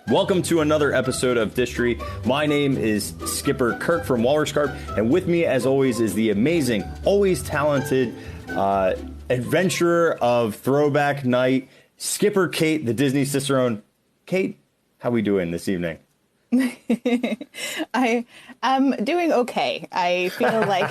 Welcome to another episode of Distory. My name is Skipper Kirk from Walrus Carp, and with me, as always, is the amazing, always talented adventurer of Throwback Night, Skipper Kate, the Disney Cicerone. Kate, how we doing this evening? I am doing okay. I feel like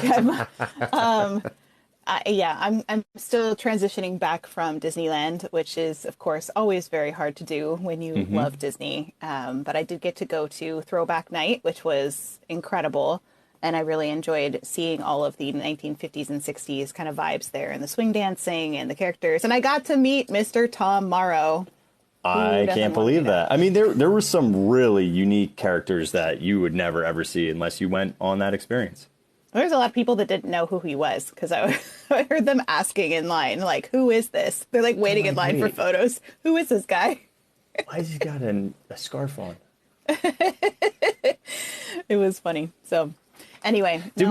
I'm still transitioning back from Disneyland, which is, of course, always very hard to do when you love Disney. But I did get to go to Throwback Night, which was incredible. And I really enjoyed seeing all of the 1950s and 60s kind of vibes there, and the swing dancing and the characters. And I got to meet Mr. Tom Morrow. I can't believe that. I mean, there were some really unique characters that you would never, ever see unless you went on that experience. There's a lot of people that didn't know who he was, because I heard them asking in line, like, who is this? They're like waiting in line for photos. Who is this guy? Why has he got a scarf on? It was funny. So anyway. Did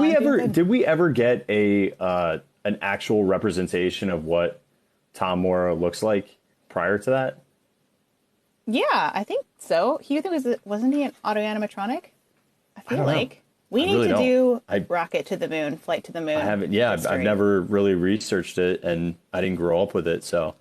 we ever get an actual representation of what Tom Morrow looks like prior to that? Yeah, I think so. Wasn't he an auto-animatronic? I feel like. We need to do Rocket to the Moon, Flight to the Moon. I haven't, I've never really researched it, and I didn't grow up with it, so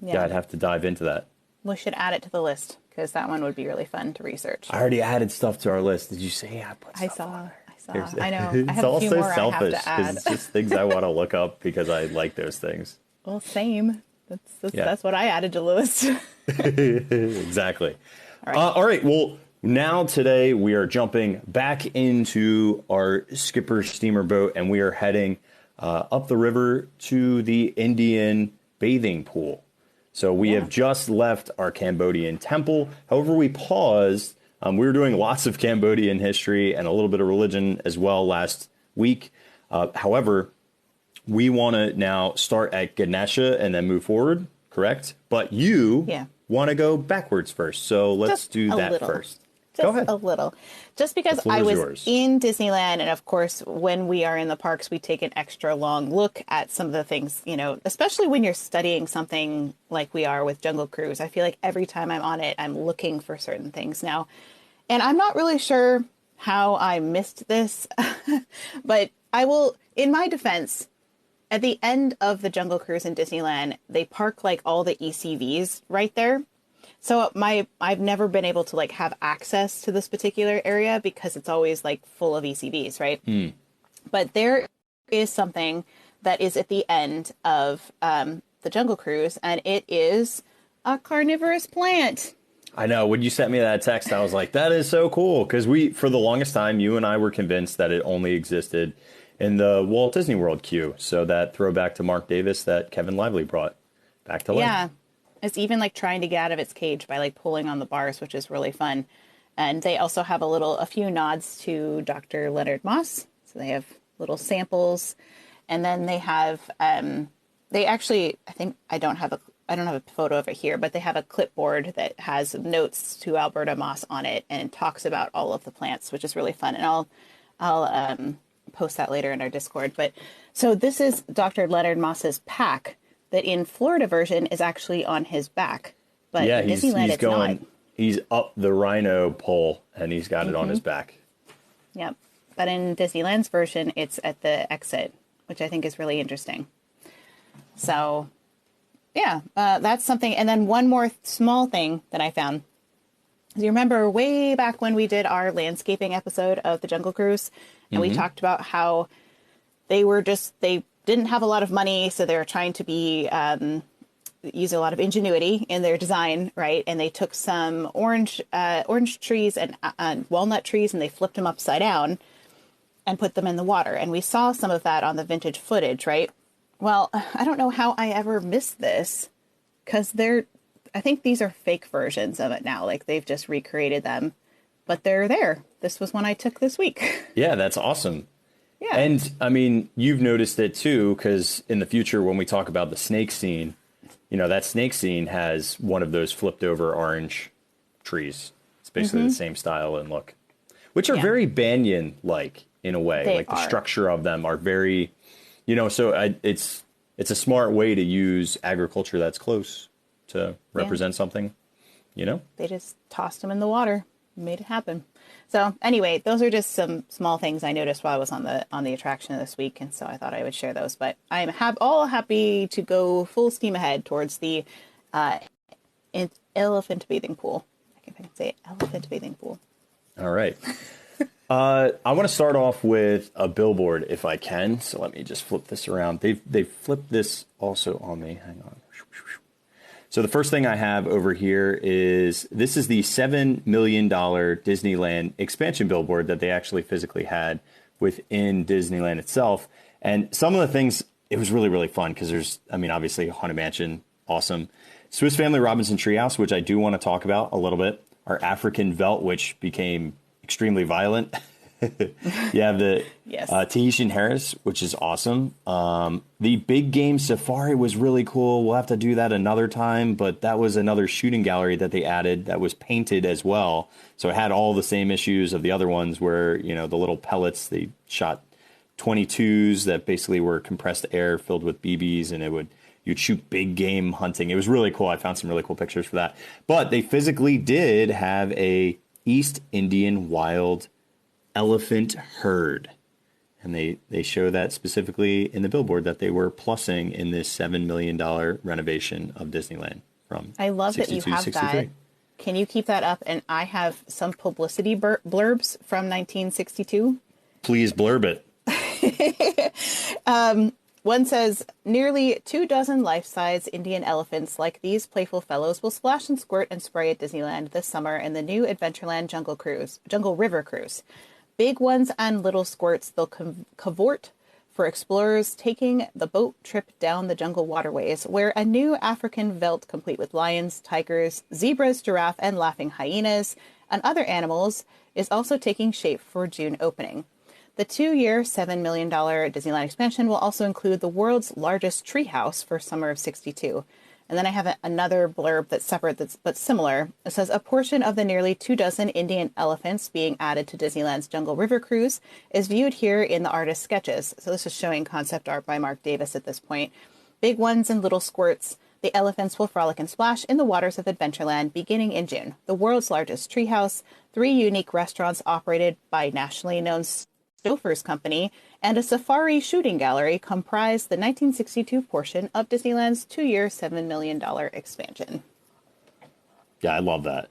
I'd have to dive into that. We should add it to the list, because that one would be really fun to research. I already added stuff to our list. Did you say I put stuff on there? I saw. I know. It's I have a few also more selfish, I have to add. it's just things I want to look up because I like those things. Well, same. That's what I added to the list. Exactly. All right. All right. Well, now today we are jumping back into our Skipper steamer boat, and we are heading up the river to the Indian bathing pool. So we have just left our Cambodian temple. However, we paused. We were doing lots of Cambodian history and a little bit of religion as well last week. However, we want to now start at Ganesha and then move forward, correct? But you want to go backwards first. So let's do that first. Go ahead. A little. Just because I was in Disneyland, and of course, when we are in the parks, we take an extra long look at some of the things, especially when you're studying something like we are with Jungle Cruise. I feel like every time I'm on it, I'm looking for certain things now. And I'm not really sure how I missed this, but I will, in my defense, at the end of the Jungle Cruise in Disneyland, they park like all the ECVs right there. So I've never been able to have access to this particular area because it's always full of ECVs, right? But there is something that is at the end of the Jungle Cruise, and it is a carnivorous plant. I know. When you sent me that text, I was like, that is so cool. Because for the longest time, you and I were convinced that it only existed in the Walt Disney World queue. So that throwback to Marc Davis that Kevin Lively brought back to life. Yeah. It's even trying to get out of its cage by pulling on the bars, which is really fun. And they also have a few nods to Dr. Leonard Moss. So they have little samples, and then they have they actually, I don't have a photo of it here, but they have a clipboard that has notes to Alberta Moss on it and talks about all of the plants, which is really fun. And I'll post that later in our Discord. But so this is Dr. Leonard Moss's pack. That in Florida version is actually on his back, but in Disneyland it's not. He's up the rhino pole and he's got it on his back. Yep, but in Disneyland's version, it's at the exit, which I think is really interesting. So, that's something. And then one more small thing that I found. You remember way back when we did our landscaping episode of the Jungle Cruise, and we talked about how they didn't have a lot of money, so they were trying to use a lot of ingenuity in their design, right? And they took some orange trees and walnut trees, and they flipped them upside down and put them in the water. And we saw some of that on the vintage footage, right? Well, I don't know how I ever missed this, because I think these are fake versions of it now. They've just recreated them, but they're there. This was one I took this week. Yeah, that's awesome. Yeah. And I mean, you've noticed it too, because in the future, when we talk about the snake scene, that snake scene has one of those flipped over orange trees. It's basically the same style and look, which are very Banyan-like in a way. The structure of them are very, so it's a smart way to use agriculture that's close to represent something. you know? They just tossed them in the water, made it happen. So anyway, those are just some small things I noticed while I was on the attraction this week, and so I thought I would share those. But I'm all happy to go full steam ahead towards the elephant bathing pool. I can say it, elephant bathing pool. All right. I want to start off with a billboard if I can. So let me just flip this around. They've flipped this also on me. Hang on. So the first thing I have over here is this is the $7 million Disneyland expansion billboard that they actually physically had within Disneyland itself. And some of the things, it was really, really fun because there's, I mean, obviously Haunted Mansion, awesome. Swiss Family Robinson Treehouse, which I do want to talk about a little bit. Our African Veldt, which became extremely violent. You have the yes. Tahitian Harris, which is awesome. The Big Game Safari was really cool. We'll have to do that another time, but that was another shooting gallery that they added that was painted as well. So it had all the same issues of the other ones where, you know, the little pellets, they shot 22s that basically were compressed air filled with BBs, and you'd shoot big game hunting. It was really cool. I found some really cool pictures for that. But they physically did have a East Indian wild elephant herd. And they show that specifically in the billboard that they were plussing in this $7 million renovation of Disneyland from I love that you have that. Can you keep that up? And I have some publicity blurbs from 1962. Please blurb it. One says, nearly 24 life-size Indian elephants like these playful fellows will splash and squirt and spray at Disneyland this summer in the new Adventureland Jungle River Cruise. Big ones and little squirts, they'll cavort for explorers taking the boat trip down the jungle waterways, where a new African veldt complete with lions, tigers, zebras, giraffe, and laughing hyenas, and other animals is also taking shape for June opening. The 2-year, $7 million Disneyland expansion will also include the world's largest treehouse for summer of 62. And then I have another blurb that's separate but similar. It says, a portion of the nearly 24 Indian elephants being added to Disneyland's Jungle River Cruise is viewed here in the artist's sketches. So this is showing concept art by Marc Davis at this point. Big ones and little squirts. The elephants will frolic and splash in the waters of Adventureland beginning in June. The world's largest treehouse, 3 unique restaurants operated by nationally known Stouffer's Company, and a safari shooting gallery comprise the 1962 portion of Disneyland's 2-year, $7 million expansion. Yeah, I love that.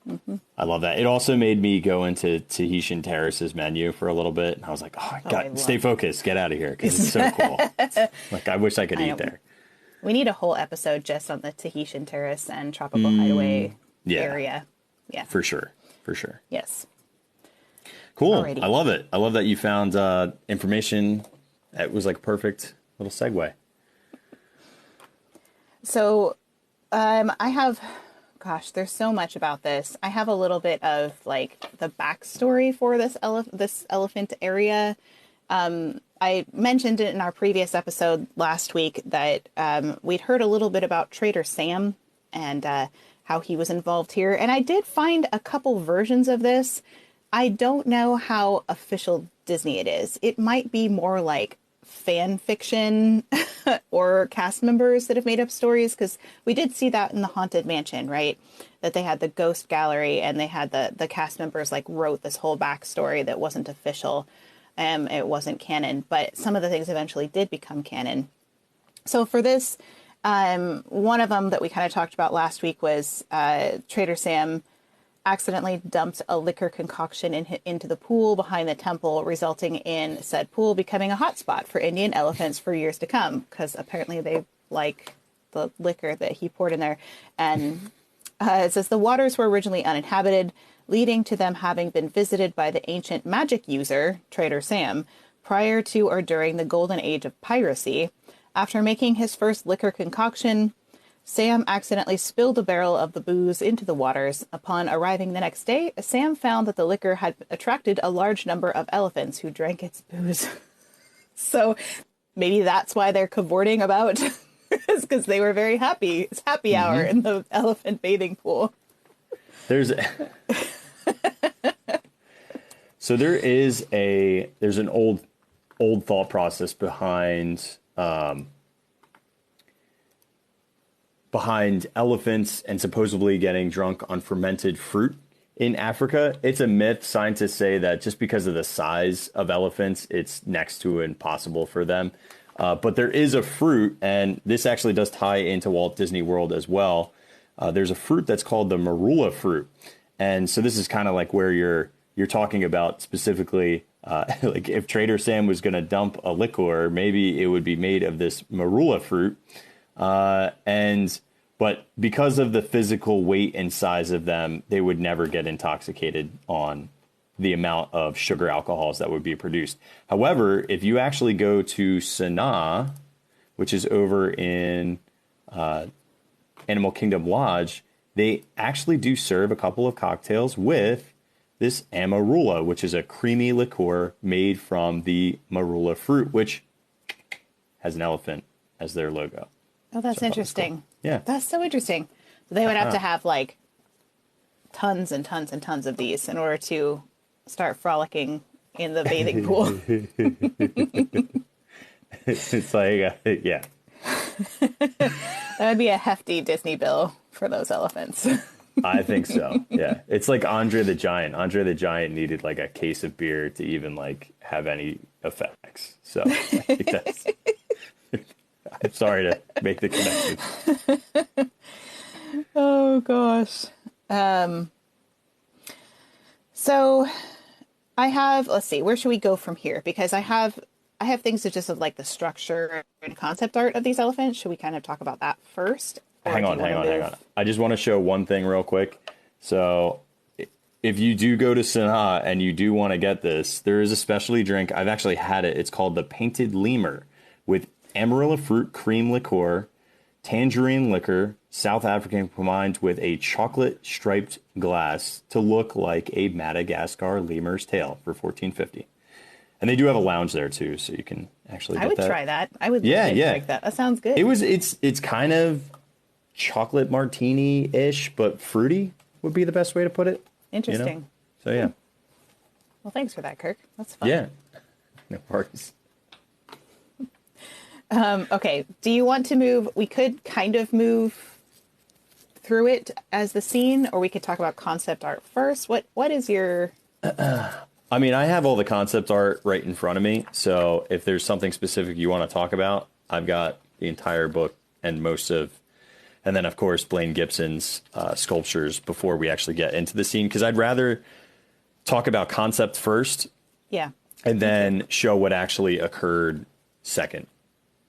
Mm-hmm. I love that. It also made me go into Tahitian Terrace's menu for a little bit, and I was like, stay focused, get out of here, because it's so cool. Like, I wish I could eat there. We need a whole episode just on the Tahitian Terrace and Tropical Hideaway area. Yeah. For sure. Yes. Cool. Alrighty. I love it. I love that you found information that was like a perfect little segue. So I have, there's so much about this. I have a little bit of like the backstory for this elephant area. I mentioned it in our previous episode last week that we'd heard a little bit about Trader Sam and how he was involved here. And I did find a couple versions of this. I don't know how official Disney it is. It might be more like fan fiction or cast members that have made up stories, because we did see that in the Haunted Mansion, right? That they had the ghost gallery and they had the cast members like wrote this whole backstory that wasn't official. It wasn't canon, but some of the things eventually did become canon. So for this, one of them that we kind of talked about last week was Trader Sam accidentally dumped a liquor concoction into the pool behind the temple, resulting in said pool becoming a hotspot for Indian elephants for years to come, because apparently they like the liquor that he poured in there. And it says the waters were originally uninhabited, leading to them having been visited by the ancient magic user, Trader Sam, prior to or during the golden age of piracy. After making his first liquor concoction, Sam accidentally spilled a barrel of the booze into the waters. Upon arriving the next day, Sam found that the liquor had attracted a large number of elephants who drank its booze. So maybe that's why they're cavorting about, because they were very happy. It's happy hour in the elephant bathing pool. There's an old thought process behind behind elephants and supposedly getting drunk on fermented fruit in Africa. It's a myth. Scientists say that just because of the size of elephants, it's next to impossible for them. But there is a fruit, and this actually does tie into Walt Disney World as well. There's a fruit that's called the marula fruit. And so this is kind of like where you're talking about specifically, like if Trader Sam was going to dump a liqueur, maybe it would be made of this marula fruit. But because of the physical weight and size of them, they would never get intoxicated on the amount of sugar alcohols that would be produced. However, if you actually go to Sanaa, which is over in Animal Kingdom Lodge, they actually do serve a couple of cocktails with this amarula, which is a creamy liqueur made from the marula fruit, which has an elephant as their logo. Oh, that's interesting. Cool. Yeah. That's so interesting. So they would have to have like tons and tons and tons of these in order to start frolicking in the bathing pool. It's like, yeah. That would be a hefty Disney bill for those elephants. I think so. Yeah. It's like Andre the Giant. Andre the Giant needed like a case of beer to even like have any effects. So I think that's, I'm sorry to make the connection. Oh gosh. So I have, let's see, where should we go from here? Because I have things that just of like the structure and concept art of these elephants. Should we kind of talk about that first? Hang on. I just want to show one thing real quick. So if you do go to Sanaa and you do want to get this, there is a specialty drink. I've actually had it. It's called the Painted Lemur with amarilla fruit cream liqueur, tangerine liquor, South African combined with a chocolate striped glass to look like a Madagascar lemur's tail for $14.50. And they do have a lounge there too, so you can actually get that. I would try that. I would drink that. That sounds good. It's kind of chocolate martini-ish, but fruity would be the best way to put it. Interesting. You know? So yeah. Well, thanks for that, Kirk. That's fun. Yeah. No worries. Okay. Do you want to move? We could kind of move through it as the scene, or we could talk about concept art first. What is your... I mean, I have all the concept art right in front of me. So if there's something specific you want to talk about, I've got the entire book and and then of course, Blaine Gibson's sculptures before we actually get into the scene. Because I'd rather talk about concept first. Yeah. And then show what actually occurred second.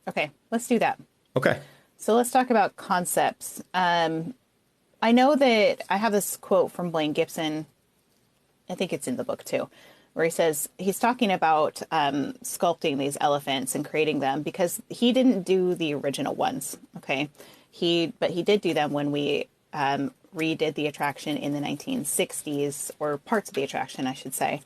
Okay, let's do that. Okay. So let's talk about concepts. I know that I have this quote from Blaine Gibson. I think it's in the book too, where he says he's talking about sculpting these elephants and creating them because he didn't do the original ones. Okay. But he did do them when we redid the attraction in the 1960s, or parts of the attraction, I should say.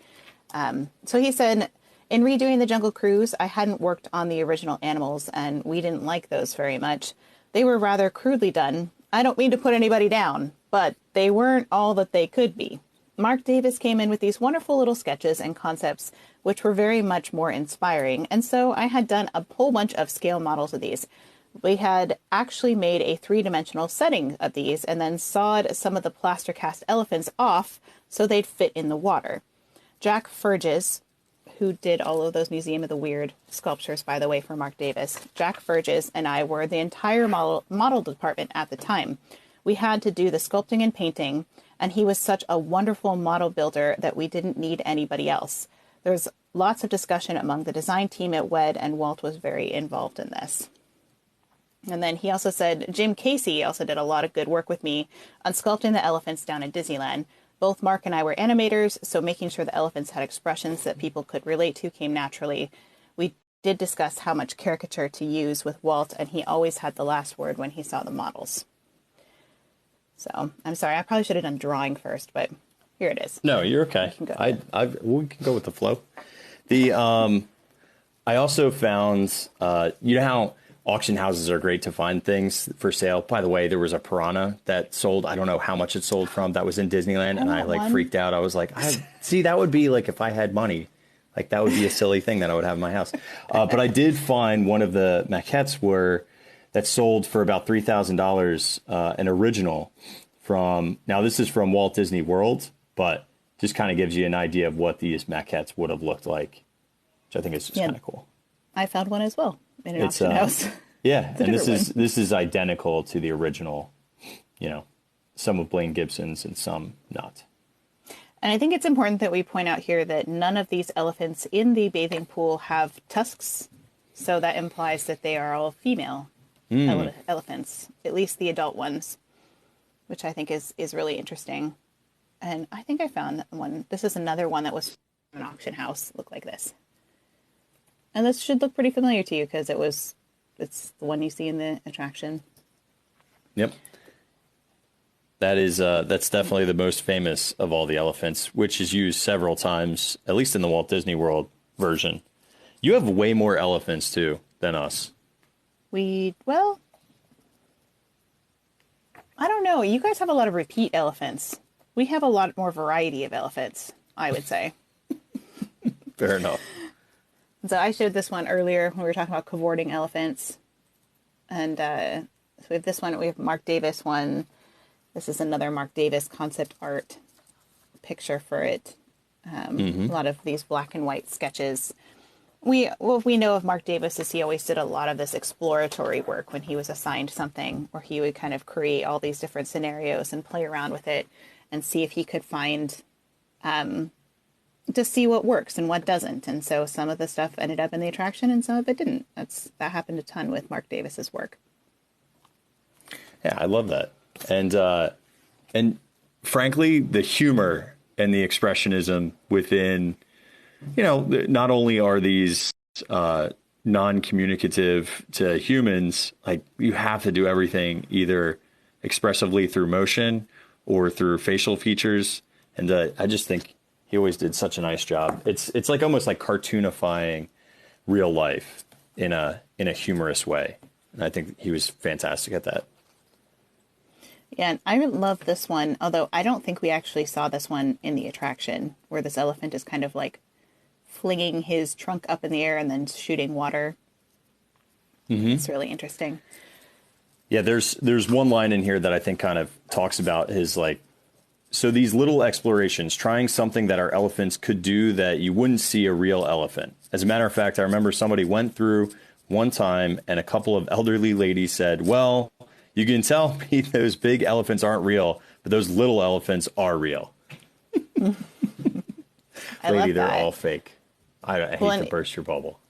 So he said, in redoing the Jungle Cruise, I hadn't worked on the original animals, and we didn't like those very much. They were rather crudely done. I don't mean to put anybody down, but they weren't all that they could be. Marc Davis came in with these wonderful little sketches and concepts, which were very much more inspiring, and so I had done a whole bunch of scale models of these. We had actually made a three-dimensional setting of these and then sawed some of the plaster cast elephants off so they'd fit in the water. Jack Ferges, who did all of those Museum of the Weird sculptures, by the way, for Marc Davis, Jack Ferges and I were the entire model department at the time. We had to do the sculpting and painting, and he was such a wonderful model builder that we didn't need anybody else. There's lots of discussion among the design team at WED, and Walt was very involved in this. And then he also said, Jim Casey also did a lot of good work with me on sculpting the elephants down in Disneyland. Both Marc and I were animators, so making sure the elephants had expressions that people could relate to came naturally. We did discuss how much caricature to use with Walt, and he always had the last word when he saw the models. So, I'm sorry, I probably should have done drawing first, but here it is. No, you're okay. We can go with the flow. I also found, you know how auction houses are great to find things for sale. By the way, there was a piranha that sold, I don't know how much it sold from, that was in Disneyland, and I freaked out. I was like, see, that would be like if I had money, like that would be a silly thing that I would have in my house. But I did find one of the maquettes that sold for about $3,000, an original from, now this is from Walt Disney World, but just kind of gives you an idea of what these maquettes would have looked like, which I think is just kind of cool. I found one as well in an auction house. Yeah, and this is identical to the original, you know, some of Blaine Gibson's and some not. And I think it's important that we point out here that none of these elephants in the bathing pool have tusks. So that implies that they are all female elephants, at least the adult ones, which I think is really interesting. And I think I found one. This is another one that was from an auction house. Look like this. And this should look pretty familiar to you because it's the one you see in the attraction. Yep. That's definitely the most famous of all the elephants, which is used several times, at least in the Walt Disney World version. You have way more elephants, too, than us. Well, I don't know. You guys have a lot of repeat elephants. We have a lot more variety of elephants, I would say. Fair enough. So I showed this one earlier when we were talking about cavorting elephants. And so we have this one. We have Marc Davis one. This is another Marc Davis concept art picture for it. A lot of these black and white sketches. What we know of Marc Davis is he always did a lot of this exploratory work when he was assigned something, where he would kind of create all these different scenarios and play around with it and see if he could find, to see what works and what doesn't. And so some of the stuff ended up in the attraction and some of it didn't. That happened a ton with Marc Davis's work. Yeah, I love that. And frankly, the humor and the expressionism within, you know, not only are these non-communicative to humans, like you have to do everything either expressively through motion or through facial features. And I just think he always did such a nice job. It's like almost like cartoonifying real life in a humorous way. And I think he was fantastic at that. Yeah, and I love this one, although I don't think we actually saw this one in the attraction, where this elephant is kind of like flinging his trunk up in the air and then shooting water. It's really interesting. Yeah, there's one line in here that I think kind of talks about his, like, so these little explorations, trying something that our elephants could do that you wouldn't see a real elephant. As a matter of fact, I remember somebody went through one time and a couple of elderly ladies said, well, you can tell me those big elephants aren't real, but those little elephants are real. Lady, they're all fake. I hate to burst your bubble.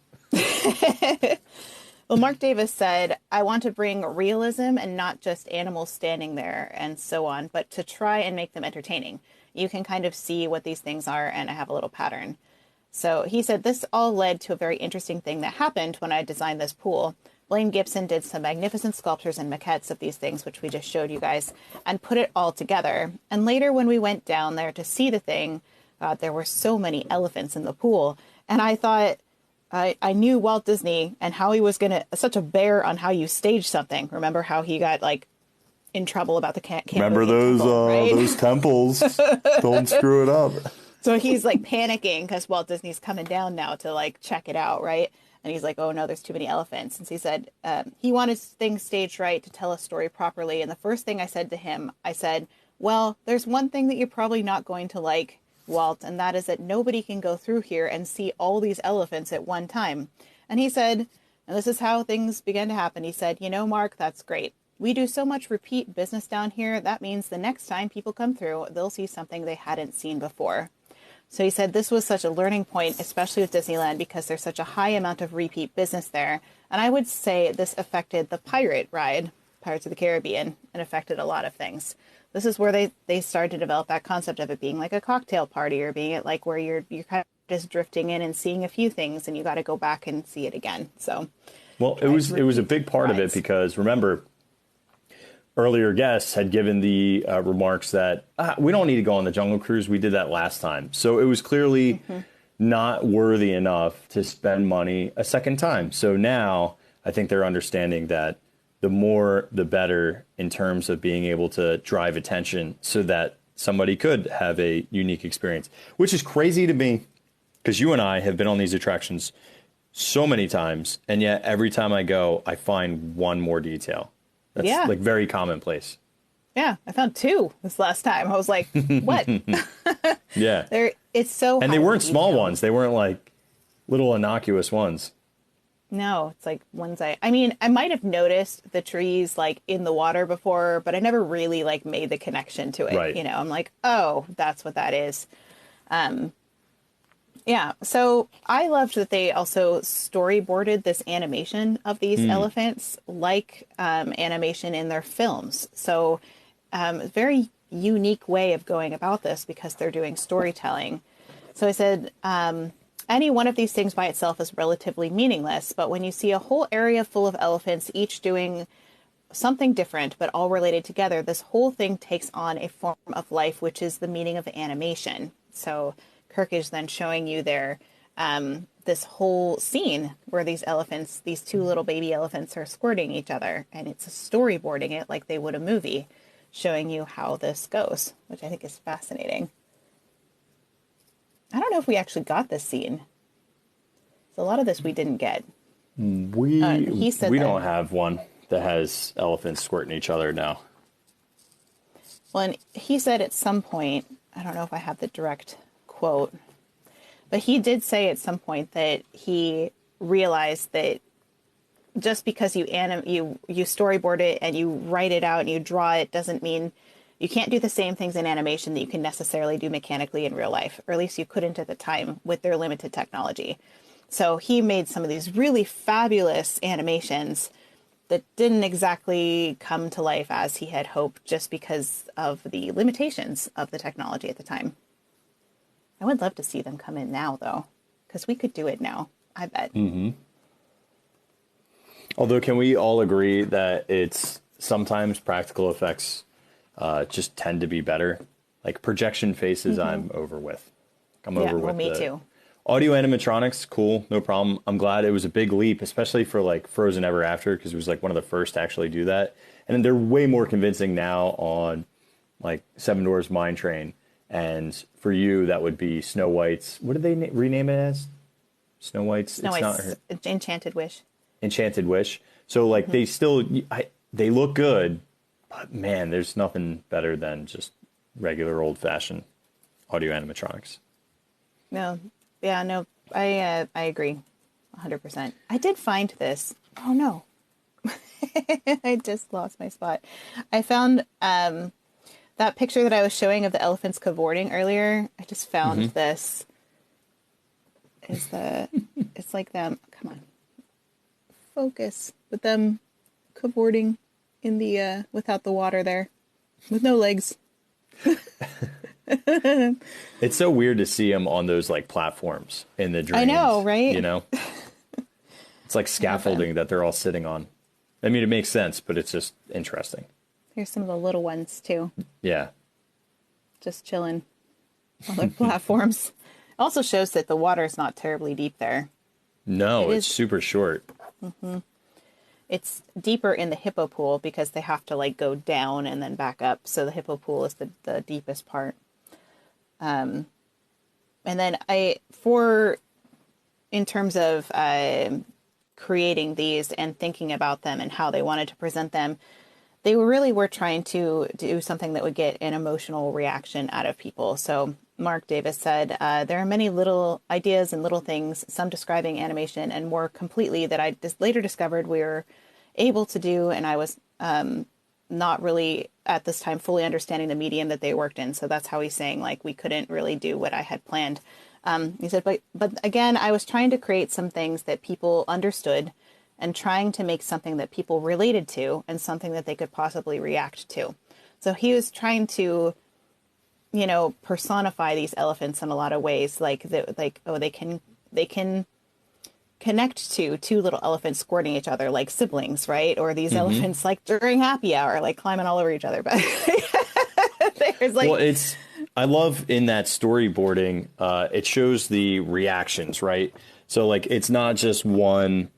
Well, Marc Davis said, I want to bring realism and not just animals standing there and so on, but to try and make them entertaining. You can kind of see what these things are, and I have a little pattern. So he said this all led to a very interesting thing that happened when I designed this pool. Blaine Gibson did some magnificent sculptures and maquettes of these things, which we just showed you guys, and put it all together. And later when we went down there to see the thing, there were so many elephants in the pool. And I thought, I knew Walt Disney and how he was such a bear on how you stage something. Remember how he got like in trouble about the Remember those temple, right? those temples? Don't screw it up. So he's like panicking because Walt Disney's coming down now to like check it out, right? And he's like, oh no, there's too many elephants. And so he said he wanted things staged right to tell a story properly. And the first thing I said to him, I said, well, there's one thing that you're probably not going to like, Walt, and that is that nobody can go through here and see all these elephants at one time. And he said, and this is how things began to happen. He said, you know, Marc, that's great. We do so much repeat business down here. That means the next time people come through, they'll see something they hadn't seen before. So he said this was such a learning point, especially with Disneyland, because there's such a high amount of repeat business there. And I would say this affected the pirate ride, Pirates of the Caribbean, and affected a lot of things. This is where they started to develop that concept of it being like a cocktail party, or being it like where you're kind of just drifting in and seeing a few things and you got to go back and see it again. So, well, it was a big part of it because remember, earlier guests had given the remarks that we don't need to go on the Jungle Cruise. We did that last time. So it was clearly not worthy enough to spend money a second time. So now I think they're understanding that the more, the better in terms of being able to drive attention so that somebody could have a unique experience, which is crazy to me because you and I have been on these attractions so many times, and yet every time I go, I find one more detail. That's like very commonplace. Yeah, I found 2 this last time. I was like, what? Yeah. It's so And they weren't highly small detailed. ones. They weren't like little innocuous ones. No, it's like ones I mean, I might have noticed the trees like in the water before, but I never really like made the connection to it. Right. You know, I'm like, oh, that's what that is. Yeah. So I loved that they also storyboarded this animation of these elephants like animation in their films. So very unique way of going about this because they're doing storytelling. So I said, any one of these things by itself is relatively meaningless, but when you see a whole area full of elephants, each doing something different, but all related together, this whole thing takes on a form of life, which is the meaning of animation. So Kirk is then showing you there this whole scene where these elephants, these 2 little baby elephants are squirting each other, and it's storyboarding it like they would a movie, showing you how this goes, which I think is fascinating. I don't know if we actually got this scene. So a lot of this we didn't get. We we don't have one that has elephants squirting each other now. Well, and he said at some point, I don't know if I have the direct quote, but he did say at some point that he realized that just because you storyboard it and you write it out and you draw it doesn't mean you can't do the same things in animation that you can necessarily do mechanically in real life, or at least you couldn't at the time with their limited technology. So he made some of these really fabulous animations that didn't exactly come to life as he had hoped just because of the limitations of the technology at the time. I would love to see them come in now, though, because we could do it now, I bet. Mm-hmm. Although, can we all agree that it's sometimes practical effects just tend to be better? Like projection faces, I'm over with. I'm over with me too. Audio animatronics, cool, no problem. I'm glad it was a big leap, especially for like Frozen Ever After, because it was like one of the first to actually do that. And they're way more convincing now on like Seven Dwarfs Mine Train. And for you, that would be Snow White's. What did they rename it as? Snow White's. Snow White's Enchanted Wish. Enchanted Wish. So like they still, they look good, but man, there's nothing better than just regular old fashioned audio animatronics. No, yeah, no, I agree, 100%. I did find this. Oh no, I just lost my spot. I found that picture that I was showing of the elephants cavorting earlier. I just found this. It's like them. Come on, focus with them cavorting in the without the water there, with no legs. It's so weird to see them on those like platforms in the dreams. I know, right? You know, it's like scaffolding that they're all sitting on. I mean, it makes sense, but it's just interesting. Here's some of the little ones too. Yeah, just chilling on the platforms. Also shows that the water is not terribly deep there. No, it's super short. Mm-hmm. It's deeper in the hippo pool because they have to like go down and then back up. So the hippo pool is the deepest part. And then in terms of creating these and thinking about them and how they wanted to present them, they were trying to do something that would get an emotional reaction out of people. So Marc Davis said, there are many little ideas and little things, some describing animation and more completely that I later discovered we were able to do. And I was not really at this time fully understanding the medium that they worked in. So that's how he's saying, like, we couldn't really do what I had planned. He said, but again, I was trying to create some things that people understood and trying to make something that people related to and something that they could possibly react to. So he was trying to, personify these elephants in a lot of ways, they can connect to 2 little elephants squirting each other like siblings, right? Or these elephants like during happy hour, like climbing all over each other. But there's like, well, I love in that storyboarding, it shows the reactions, right? So like, it's not just one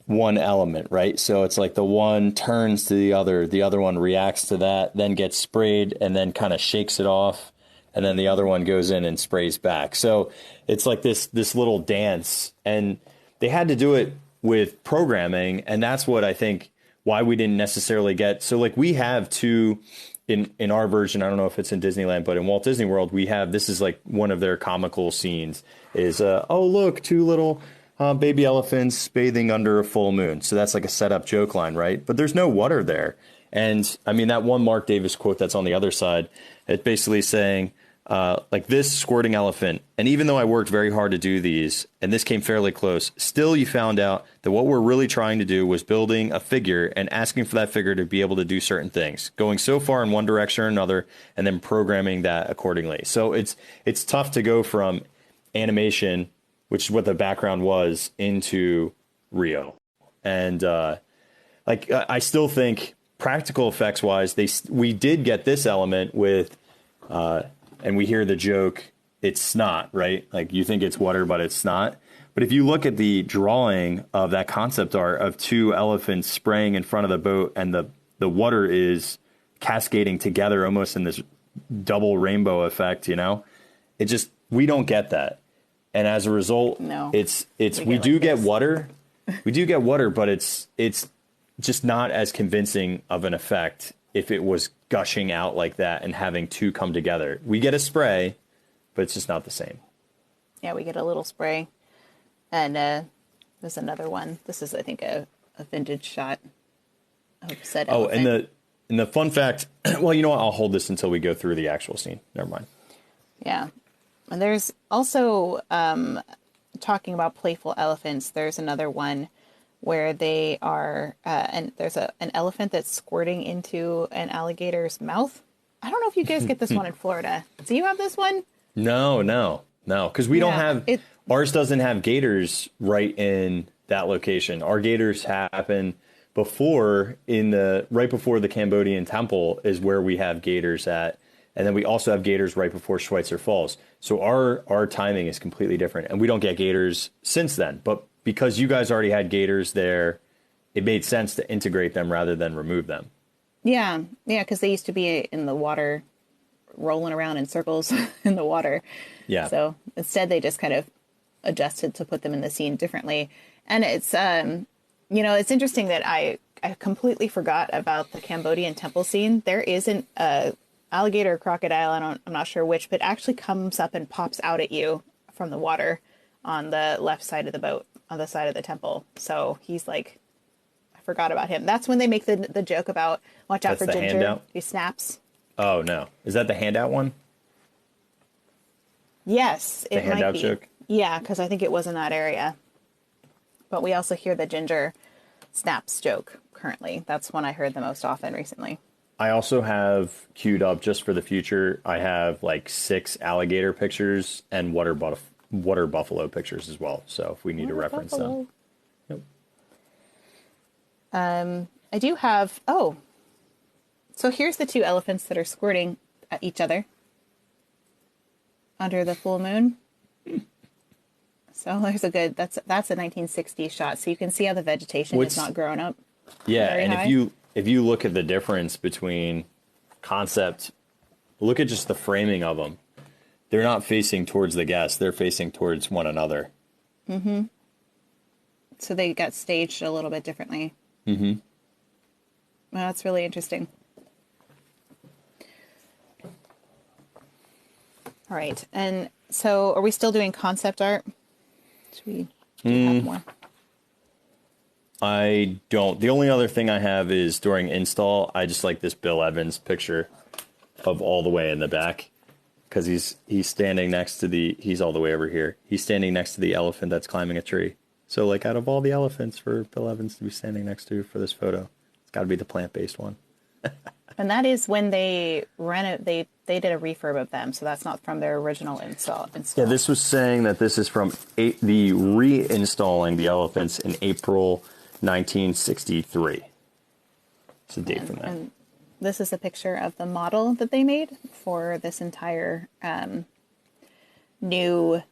element, right? So it's like the one turns to the other one reacts to that, then gets sprayed and then kind of shakes it off. And then the other one goes in and sprays back. So it's like this little dance, and they had to do it with programming, and that's what I think why we didn't necessarily get. So like we have two in our version, I don't know if it's in Disneyland, but in Walt Disney World, we have, this is like one of their comical scenes is, oh, look, two little baby elephants bathing under a full moon. So that's like a setup joke line, right? But there's no water there. And I mean, that one Marc Davis quote that's on the other side, it's basically saying, like this squirting elephant. And even though I worked very hard to do these, and this came fairly close, still you found out that what we're really trying to do was building a figure and asking for that figure to be able to do certain things, going so far in one direction or another, and then programming that accordingly. So it's tough to go from animation, which is what the background was, into Rio. And like I still think practical effects wise, we did get this element with and we hear the joke, it's snot, right? Like you think it's water, but it's snot. But if you look at the drawing of that concept art of two elephants spraying in front of the boat and the water is cascading together almost in this double rainbow effect, you know, it just, we don't get that. And as a result, no, we do get water. We do get water, but it's just not as convincing of an effect if it was gushing out like that and having two come together. We get a spray, but it's just not the same. Yeah, we get a little spray. And there's another one. This is, I think, a vintage shot of said elephant. Oh, and the fun fact, well, you know what? I'll hold this until we go through the actual scene. Never mind. Yeah. And there's also, talking about playful elephants, there's another one where they are, and there's an elephant that's squirting into an alligator's mouth. I don't know if you guys get this one in Florida. Do you have this one? No, because we don't have, ours doesn't have gators right in that location. Our gators happen right before the Cambodian temple is where we have gators at. And then we also have gators right before Schweitzer Falls. So our timing is completely different. And we don't get gators since then. But because you guys already had gators there, it made sense to integrate them rather than remove them. Yeah, because they used to be in the water, rolling around in circles in the water. Yeah. So instead, they just kind of adjusted to put them in the scene differently. And it's, it's interesting that I completely forgot about the Cambodian temple scene. There isn't a alligator or crocodile, I'm not sure which, but actually comes up and pops out at you from the water on the left side of the boat, on the side of the temple. So he's like, I forgot about him. That's when they make the joke about watch out for Ginger. Handout? He snaps. Oh no, is that the handout one? Yes, it might be. Joke? Yeah, because I think it was in that area. But we also hear the Ginger snaps joke currently. That's one I heard the most often recently. I also have queued up just for the future. I have like 6 alligator pictures and water buffalo pictures as well. So if we need to reference them. Yep. I do have, so here's the 2 elephants that are squirting at each other under the full moon. So there's that's a 1960s shot. So you can see how the vegetation is not grown up. Yeah, and high. If you look at the difference between concept, look at just the framing of them. They're not facing towards the guests. They're facing towards one another. Mm-hmm. So they got staged a little bit differently. Mm-hmm. Well, that's really interesting. All right. And so are we still doing concept art? Should we have more? I don't. The only other thing I have is during install, I just like this Bill Evans picture of all the way in the back because he's standing next to he's all the way over here. He's standing next to the elephant that's climbing a tree. So like out of all the elephants for Bill Evans to be standing next to for this photo, it's got to be the plant-based one. And that is when they they did a refurb of them, so that's not from their original install. Yeah, this was saying that this is from the reinstalling the elephants in April 1963. It's a date from that. And this is a picture of the model that they made for this entire new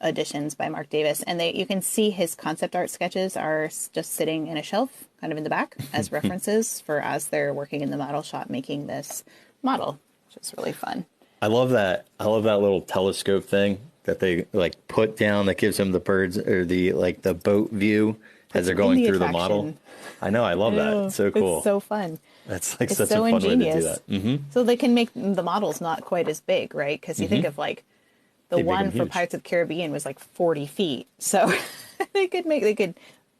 additions by Marc Davis. And you can see his concept art sketches are just sitting in a shelf, kind of in the back, as references as they're working in the model shop making this model, which is really fun. I love that. I love that little telescope thing that they like put down that gives them the birds or the like the boat view as they're in going the through the attraction. model. I know, I love that. It's so cool. It's so fun. That's like It's such so a fun ingenious. way to do that. Mm-hmm. So they can make the models not quite as big, right? Because you think of like the They make one them for huge. Pirates of the Caribbean was like 40 feet. So they could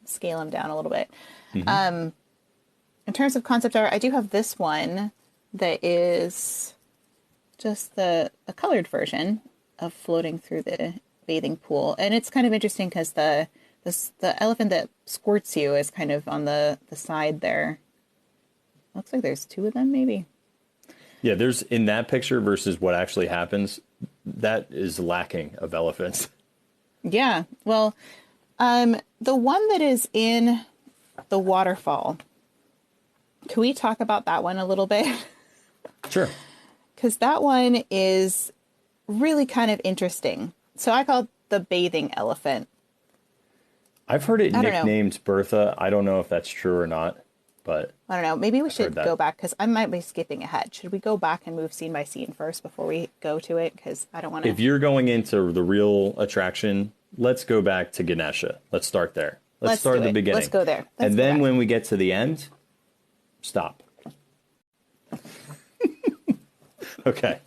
scale them down a little bit. In terms of concept art, I do have this one that is just a colored version of floating through the bathing pool. And it's kind of interesting because the elephant that squirts you is kind of on the side there. Looks like there's two of them, maybe. Yeah, there's in that picture versus what actually happens, that is lacking of elephants. Yeah. Well, the one that is in the waterfall, can we talk about that one a little bit? Sure. Because that one is really kind of interesting. So I call it the bathing elephant. I've heard it I don't know. nicknamed Bertha. I don't know if that's true or not, but I don't know. Maybe we should heard that. go back because I might be skipping ahead. Should we go back and move scene by scene first before we go to it? Because I don't want to. if you're going into the real attraction, let's go back to Ganesha. Let's start there. Let's start do at the it. beginning. Let's go there. Let's And go then back. when we get to the end, stop. Okay.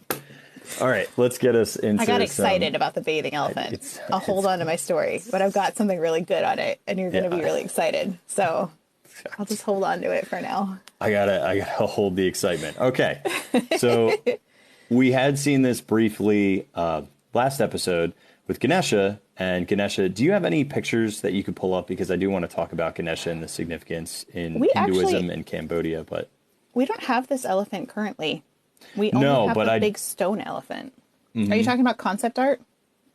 All right, let's get us into I got some- excited about the bathing elephant. it's- I'll hold on to my story, but I've got something really good on it, and you're going to be Yeah. really excited. So I'll just hold on to it for now. I gotta hold the excitement. Okay, so we had seen this briefly last episode with Ganesha. And Ganesha, do you have any pictures that you could pull up? Because I do want to talk about Ganesha and the significance in We Hinduism actually- and Cambodia. But We don't have this elephant currently. We only No, have but the I- big stone elephant. Are you talking about concept art?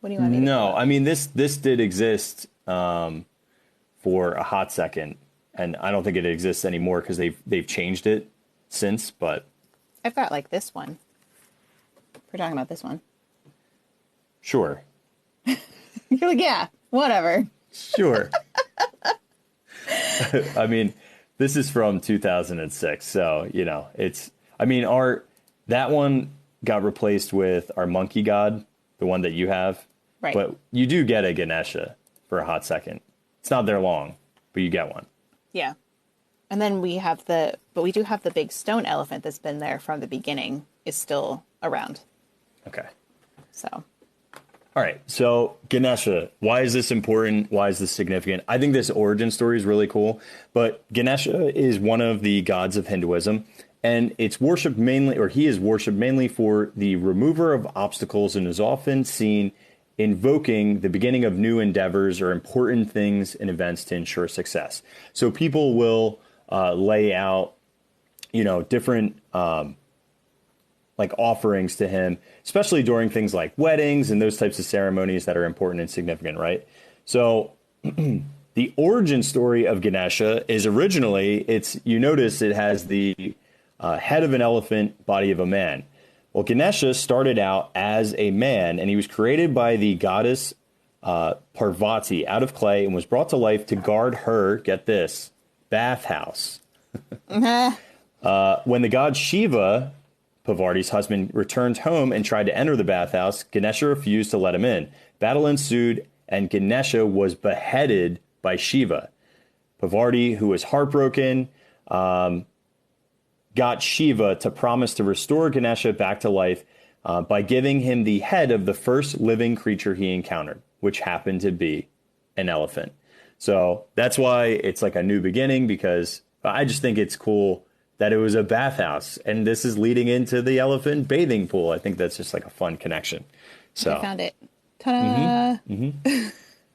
What do you want me to no, pull up? I mean this did exist for a hot second, and I don't think it exists anymore because they've changed it since. But I've got like this one. We're talking about this one. sure, You're like, yeah, whatever. sure. I mean, this is from 2006, so it's. I mean, that one got replaced with our monkey god, the one that you have. Right. But you do get a Ganesha for a hot second. It's not there long, but you get one. Yeah. And then we do have the big stone elephant that's been there from the beginning, is still around. Okay. So All right. So Ganesha, why is this important? Why is this significant? I think this origin story is really cool. But Ganesha is one of the gods of Hinduism, and it's worshipped mainly, or he is worshipped mainly for the remover of obstacles, and is often seen invoking the beginning of new endeavors or important things and events to ensure success. So people will lay out, different like offerings to him, especially during things like weddings and those types of ceremonies that are important and significant, right? So the origin story of Ganesha is originally, you notice it has the head of an elephant, body of a man. Well, Ganesha started out as a man, and he was created by the goddess Parvati out of clay and was brought to life to guard her, get this, bathhouse. When the god Shiva, Parvati's husband, returned home and tried to enter the bathhouse, Ganesha refused to let him in. Battle ensued, and Ganesha was beheaded by Shiva. Parvati, who was heartbroken, got Shiva to promise to restore Ganesha back to life by giving him the head of the first living creature he encountered, which happened to be an elephant. So that's why it's like a new beginning, because I just think it's cool that it was a bathhouse, and this is leading into the elephant bathing pool. I think that's just like a fun connection. So I found it. Ta-da!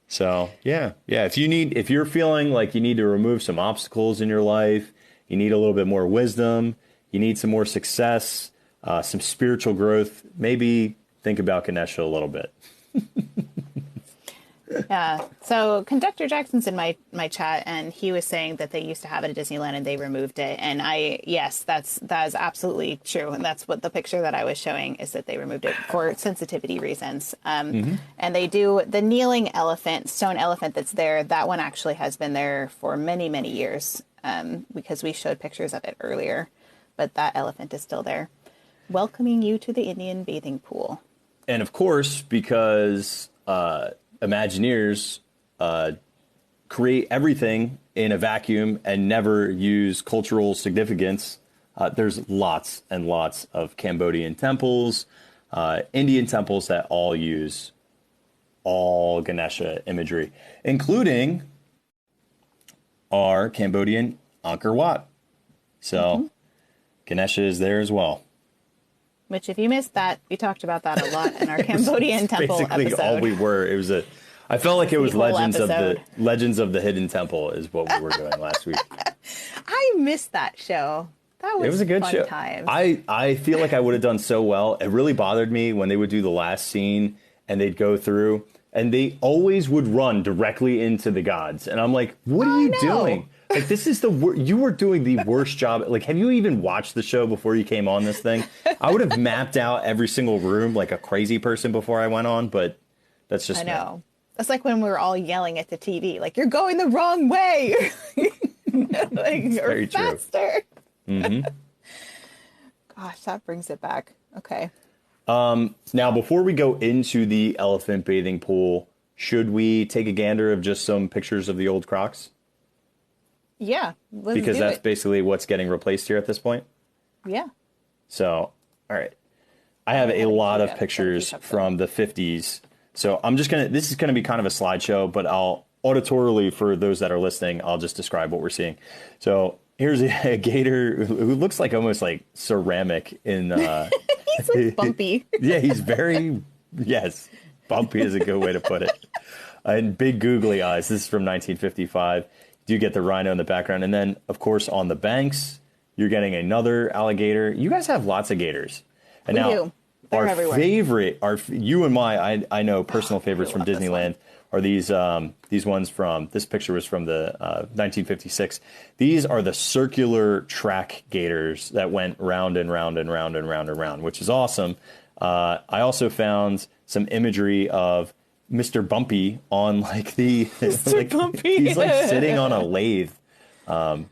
So yeah. If you're feeling like you need to remove some obstacles in your life, you need a little bit more wisdom, you need some more success, some spiritual growth, maybe think about Ganesha a little bit. Yeah. So Conductor Jackson's in my chat, and he was saying that they used to have it at Disneyland and they removed it. And that is absolutely true. And that's what the picture that I was showing is, that they removed it for sensitivity reasons. And they do the kneeling elephant, stone elephant that's there. That one actually has been there for many, many years, because we showed pictures of it earlier. But that elephant is still there, welcoming you to the Indian bathing pool. And of course, because Imagineers create everything in a vacuum and never use cultural significance, there's lots and lots of Cambodian temples, Indian temples that all use all Ganesha imagery, including our Cambodian Angkor Wat. So Ganesha is there as well. Which, if you missed that, we talked about that a lot in our Cambodian temple basically episode. all we were. It was I felt like it was Legends episode. of the Hidden Temple is what we were doing last week. I missed that show. That was, It was a good fun show. times. I feel like I would have done so well. It really bothered me when they would do the last scene and they'd go through and they always would run directly into the gods. And I'm like, what are you doing? Like, this is you were doing the worst job. Like, have you even watched the show before you came on this thing? I would have mapped out every single room like a crazy person before I went on, but that's just I know. That's like when we were all yelling at the TV, like, you're going the wrong way. Like, or faster. Mm-hmm. Gosh, that brings it back. Okay. Now, before we go into the elephant bathing pool, should we take a gander of just some pictures of the old Crocs? Yeah. Because that's basically what's getting replaced here at this point. Yeah. So, all right. I have a lot of pictures from the 50s. So this is going to be kind of a slideshow, but I'll auditorily, for those that are listening, I'll just describe what we're seeing. So here's a gator who looks like almost like ceramic in... He's like bumpy. Yeah, he's yes, bumpy is a good way to put it. And big googly eyes. This is from 1955. You get the rhino in the background. And then, of course, on the banks, you're getting another alligator. You guys have lots of gators. And we now, do. They're our everywhere. favorite, you and my, I know, personal favorites from Disneyland are these ones from, this picture was from the 1956. These are the circular track gators that went round and round and round and round and round, which is awesome. I also found some imagery of Mr. Bumpy on like Mr. Bumpy. He's like sitting on a lathe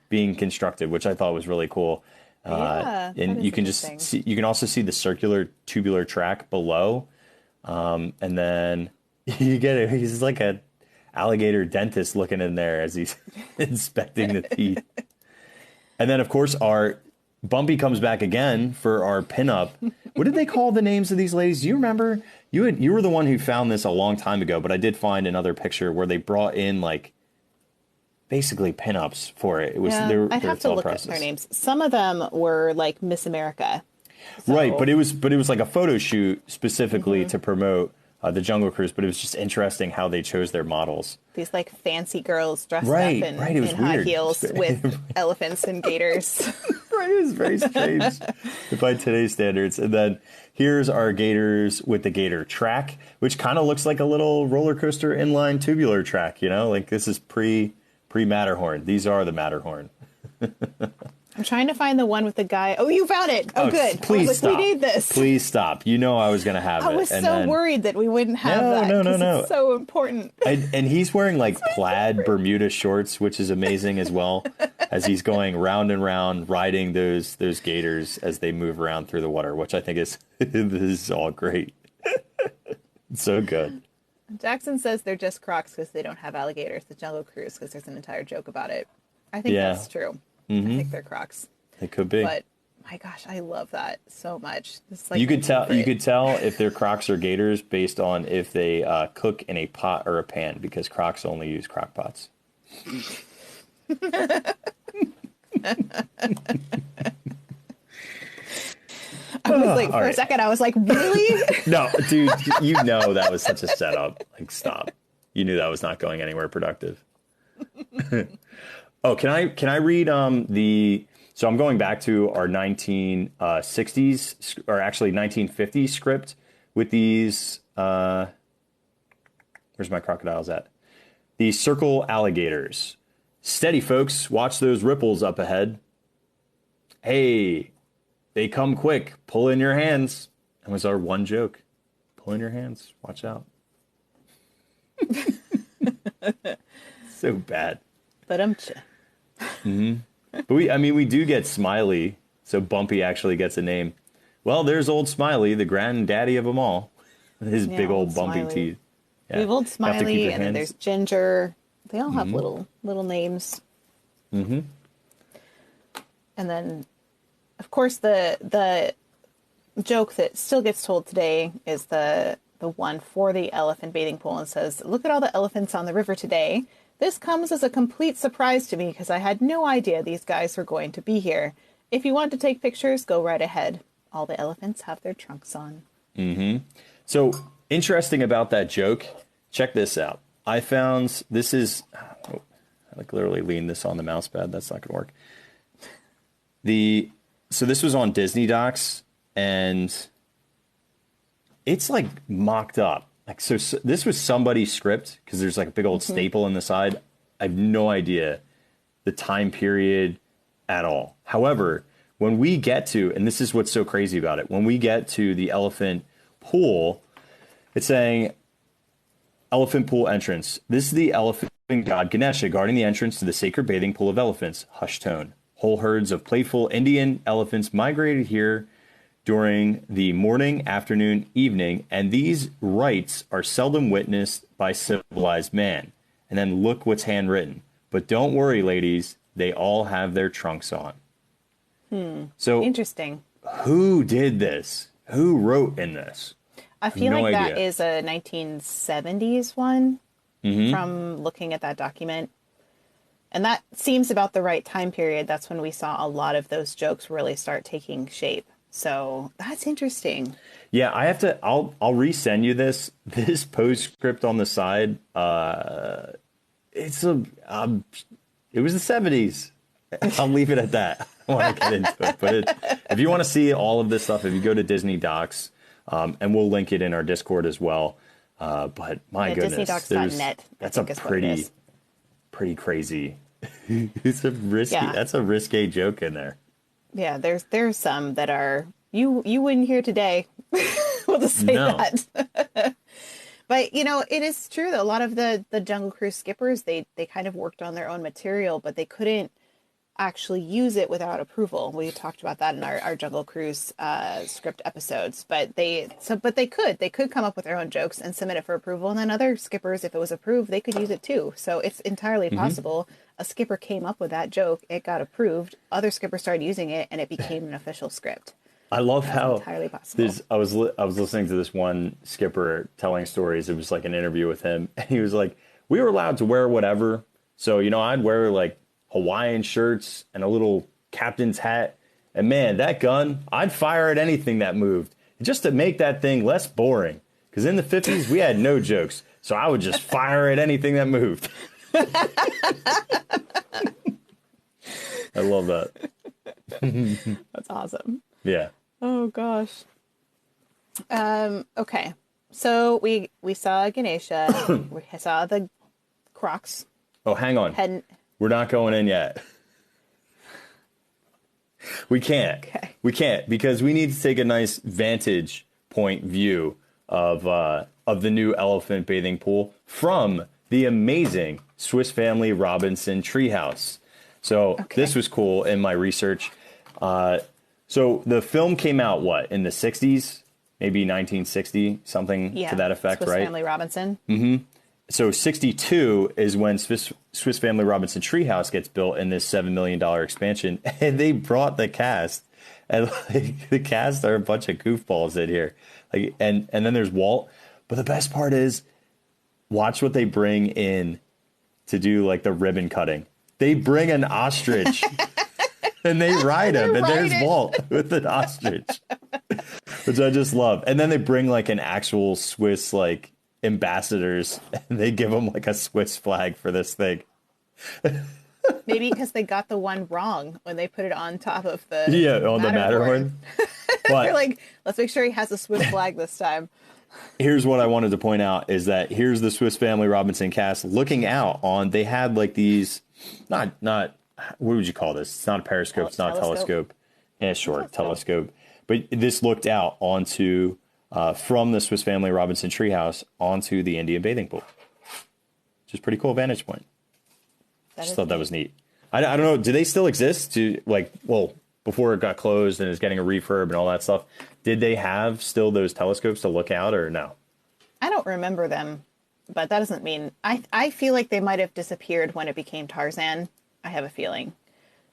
being constructed, which I thought was really cool. Yeah, and you can just see, you can also see the circular tubular track below. And then he's like a alligator dentist looking in there as he's inspecting the teeth. And then, of course, our Bumpy comes back again for our pinup. What did they call the names of these ladies? Do you remember? You were the one who found this a long time ago, but I did find another picture where they brought in like basically pinups for it. It was I'd have to look at their names. Some of them were like Miss America. So. Right, but it was like a photo shoot specifically to promote the Jungle Cruise, but it was just interesting how they chose their models. These like fancy girls dressed up in high heels with elephants and gators. Right, it was very strange by today's standards. And then here's our gators with the gator track, which kind of looks like a little roller coaster inline tubular track, you know? Like this is pre-Matterhorn. These are the Matterhorn. I'm trying to find the one with the guy. Oh, you found it. Oh, good. Please stop. We need this. Please stop. You know I was going to have it. I was worried that we wouldn't have that. No. It's so important. And he's wearing like plaid Bermuda shorts, which is amazing as well, as he's going round and round riding those gators as they move around through the water, which I think is this is all great. It's so good. Jackson says they're just Crocs because they don't have alligators. The Jungle Cruise because there's an entire joke about it. I think that's true. Mm-hmm. I think they're Crocs. It could be. But my gosh, I love that so much. It's like you could tell if they're Crocs or gators based on if they cook in a pot or a pan, because Crocs only use crock pots. I was like, for a second, I was like, really? No, dude, you know that was such a setup. Like, stop. You knew that was not going anywhere productive. Oh, can I read so I'm going back to our 1960s or actually 1950s script with these where's my crocodiles at? These circle alligators. Steady, folks, watch those ripples up ahead. Hey, they come quick. Pull in your hands. That was our one joke. Pull in your hands. Watch out. So bad. But mm-hmm. But we do get Smiley, so Bumpy actually gets a name. Well, there's old Smiley, the granddaddy of them all. His big old bumpy Smiley. teeth. Yeah. We have Old Have to keep Smiley, your and then hands- there's Ginger. They all have little names. Mm-hmm. And then, of course, the joke that still gets told today is the one for the elephant bathing pool, and says, "Look at all the elephants on the river today. This comes as a complete surprise to me because I had no idea these guys were going to be here. If you want to take pictures, go right ahead. All the elephants have their trunks on." So interesting about that joke. Check this out. I found this is. Oh, I like literally lean this on the mouse pad. That's not gonna work. So this was on Disney Docs, and it's like mocked up. Like so this was somebody's script because there's like a big old staple in the side. I have no idea the time period at all. However, when we get to, and this is what's so crazy about it, when we get to the elephant pool, it's saying elephant pool entrance. This is the elephant god Ganesha guarding the entrance to the sacred bathing pool of elephants. Hushed tone. Whole herds of playful Indian elephants migrated here during the morning, afternoon, evening, and these rites are seldom witnessed by civilized man. And then look what's handwritten. But don't worry, ladies, they all have their trunks on. So Interesting. who did this? Who wrote in this? I feel No like that idea. is a 1970s one from looking at that document. And that seems about the right time period. That's when we saw a lot of those jokes really start taking shape. So that's interesting. Yeah, I have to. I'll resend you this postscript on the side. It was the 70s. I'll leave it at that. I want to get into it, but if you want to see all of this stuff, if you go to Disney Docs, and we'll link it in our Discord as well. But my goodness, DisneyDocs.net. that's a pretty crazy. It's a risky. Yeah. That's a risque joke in there. Yeah, there's some that are you wouldn't hear today. We'll just say No. that. But it is true that a lot of the Jungle Cruise skippers they kind of worked on their own material, but they couldn't actually use it without approval. We talked about that in our Jungle Cruise script episodes. But they could come up with their own jokes and submit it for approval, and then other skippers, if it was approved, they could use it too. So it's entirely possible. A skipper came up with that joke, it got approved, other skippers started using it, and it became an official script. I love how entirely possible. I was listening to this one skipper telling stories. It was like an interview with him, and he was like, "We were allowed to wear whatever. So I'd wear like Hawaiian shirts and a little captain's hat, and man, that gun, I'd fire at anything that moved, just to make that thing less boring. Because in the 50s, we had no jokes, so I would just fire at anything that moved." I love that. That's awesome. Yeah. Oh gosh. Okay. So we saw Ganesha. We saw the Crocs. Oh, hang on. We're not going in yet. We can't. Okay. We can't because we need to take a nice vantage point view of the new elephant bathing pool from the amazing Swiss Family Robinson treehouse. So This was cool in my research. So the film came out, in the 60s? Maybe 1960, something to that effect, Swiss right? Family Robinson. So 62 is when Swiss Family Robinson treehouse gets built in this $7 million expansion. And they brought the cast. And the cast are a bunch of goofballs in here. And then there's Walt. But the best part is, watch what they bring in to do the ribbon cutting. They bring an ostrich. And they ride him, and there's Walt with an ostrich, which I just love. And then they bring an actual Swiss ambassadors, and they give them a Swiss flag for this thing. Maybe because they got the one wrong when they put it on top of the on the Matterhorn. But they're like, let's make sure he has a Swiss flag this time. Here's what I wanted to point out is that here's the Swiss Family Robinson cast looking out on. They had these not. What would you call this? It's not a periscope. It's not a telescope. Yeah, sure, telescope. But this looked out onto from the Swiss Family Robinson treehouse onto the Indian bathing pool, which is pretty cool vantage point. Just thought that was neat. I don't know. Do they still exist? Before it got closed and is getting a refurb and all that stuff, did they have still those telescopes to look out or no? don't remember them, but that doesn't mean I feel like they might have disappeared when it became Tarzan. I have a feeling.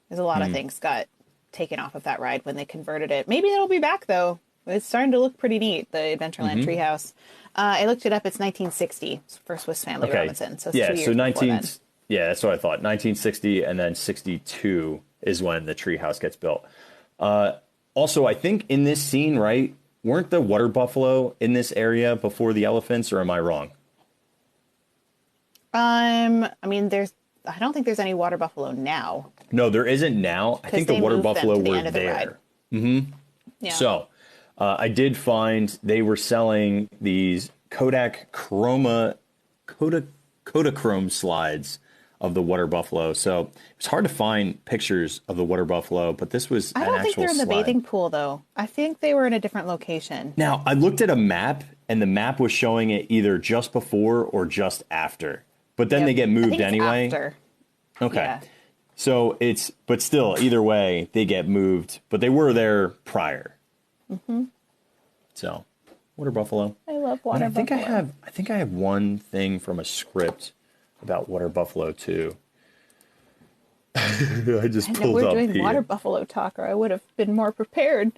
There's a lot of things got taken off of that ride when they converted it. Maybe it'll be back though. It's starting to look pretty neat, the Adventureland Treehouse. I looked it up. It's 1960 for Swiss Family Robinson. So it's 2 years before then. Yeah, that's what I thought. 1960 and then 62 is when the treehouse gets built. Also, I think in this scene, right, weren't the water buffalo in this area before the elephants, or am I wrong? I mean, I don't think there's any water buffalo now. No, there isn't now. I think the water buffalo were there. Yeah. So I did find they were selling these Kodachrome slides of the water buffalo. So it's hard to find pictures of the water buffalo, but this was an actual slide. I don't think they're in the bathing pool, though. I think they were in a different location. Now, I looked at a map, and the map was showing it either just before or just after. But then they get moved anyway. After. Okay. Yeah. So but still, either way, they get moved. But they were there prior. Mm-hmm. So, water buffalo. I love water buffalo. I think I have one thing from a script about water buffalo too. I just pulled up. We're doing water buffalo talk, or I would have been more prepared.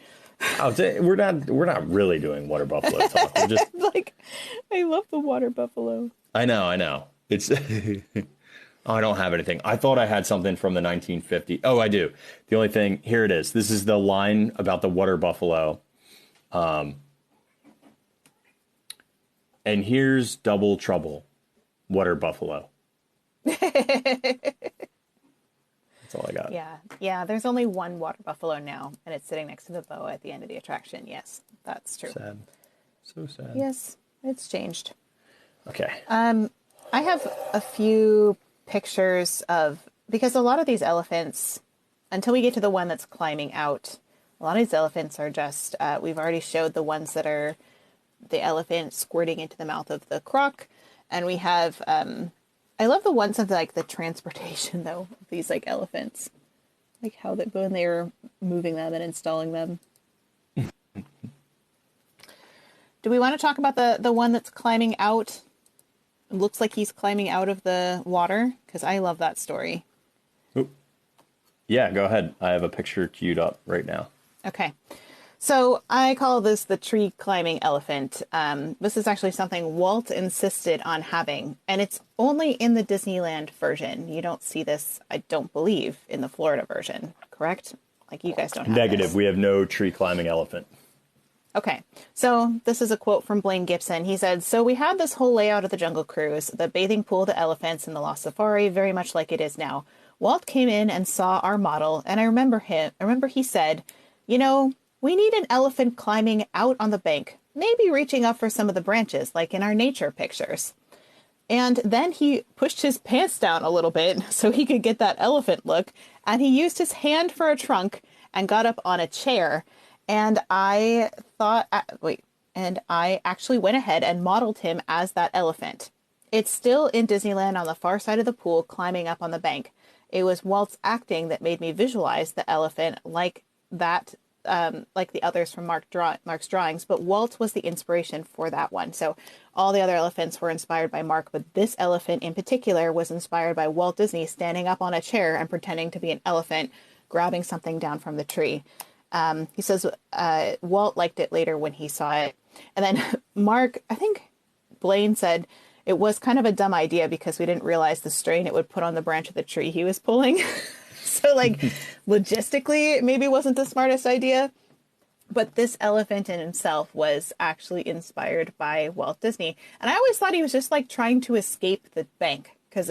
We're not really doing water buffalo talk. We're just like, I love the water buffalo. I know. It's. I don't have anything. I thought I had something from the 1950s. Oh, I do. The only thing, here it is. This is the line about the water buffalo. And here's Double Trouble, water buffalo. That's all I got. Yeah. There's only one water buffalo now, and it's sitting next to the boa at the end of the attraction. Yes, that's true. Sad. So sad. Yes, it's changed. Okay. I have a few pictures because a lot of these elephants, until we get to the one that's climbing out, a lot of these elephants are just, we've already showed the ones that are the elephant squirting into the mouth of the croc. And we have, I love the ones of like the transportation though, of these like elephants, like how when they were moving them and installing them. Do we want to talk about the one that's climbing out? It looks like he's climbing out of the water, because I love that story. Ooh. Yeah, go ahead. I have a picture queued up right now. Okay. So I call this the tree climbing elephant. This is actually something Walt insisted on having, and it's only in the Disneyland version. You don't see this, I don't believe, in the Florida version, correct? Like you guys don't have Negative. This. We have no tree climbing elephant. Okay, so this is a quote from Blaine Gibson. He said, "So we had this whole layout of the Jungle Cruise, the bathing pool, the elephants, and the Lost Safari, very much like it is now. Walt came in and saw our model, and I remember he said, you know, we need an elephant climbing out on the bank, maybe reaching up for some of the branches, like in our nature pictures. And then he pushed his pants down a little bit so he could get that elephant look, and he used his hand for a trunk and got up on a chair. And I actually went ahead and modeled him as that elephant. It's still in Disneyland on the far side of the pool, climbing up on the bank. It was Walt's acting that made me visualize the elephant like that, like the others from Marc's drawings, but Walt was the inspiration for that one. So all the other elephants were inspired by Marc, but this elephant in particular was inspired by Walt Disney standing up on a chair and pretending to be an elephant, grabbing something down from the tree. He says Walt liked it later when he saw it. And then Marc, I think Blaine said it was kind of a dumb idea because we didn't realize the strain it would put on the branch of the tree he was pulling. So like logistically, it maybe wasn't the smartest idea. But this elephant in himself was actually inspired by Walt Disney. And I always thought he was just like trying to escape the bank because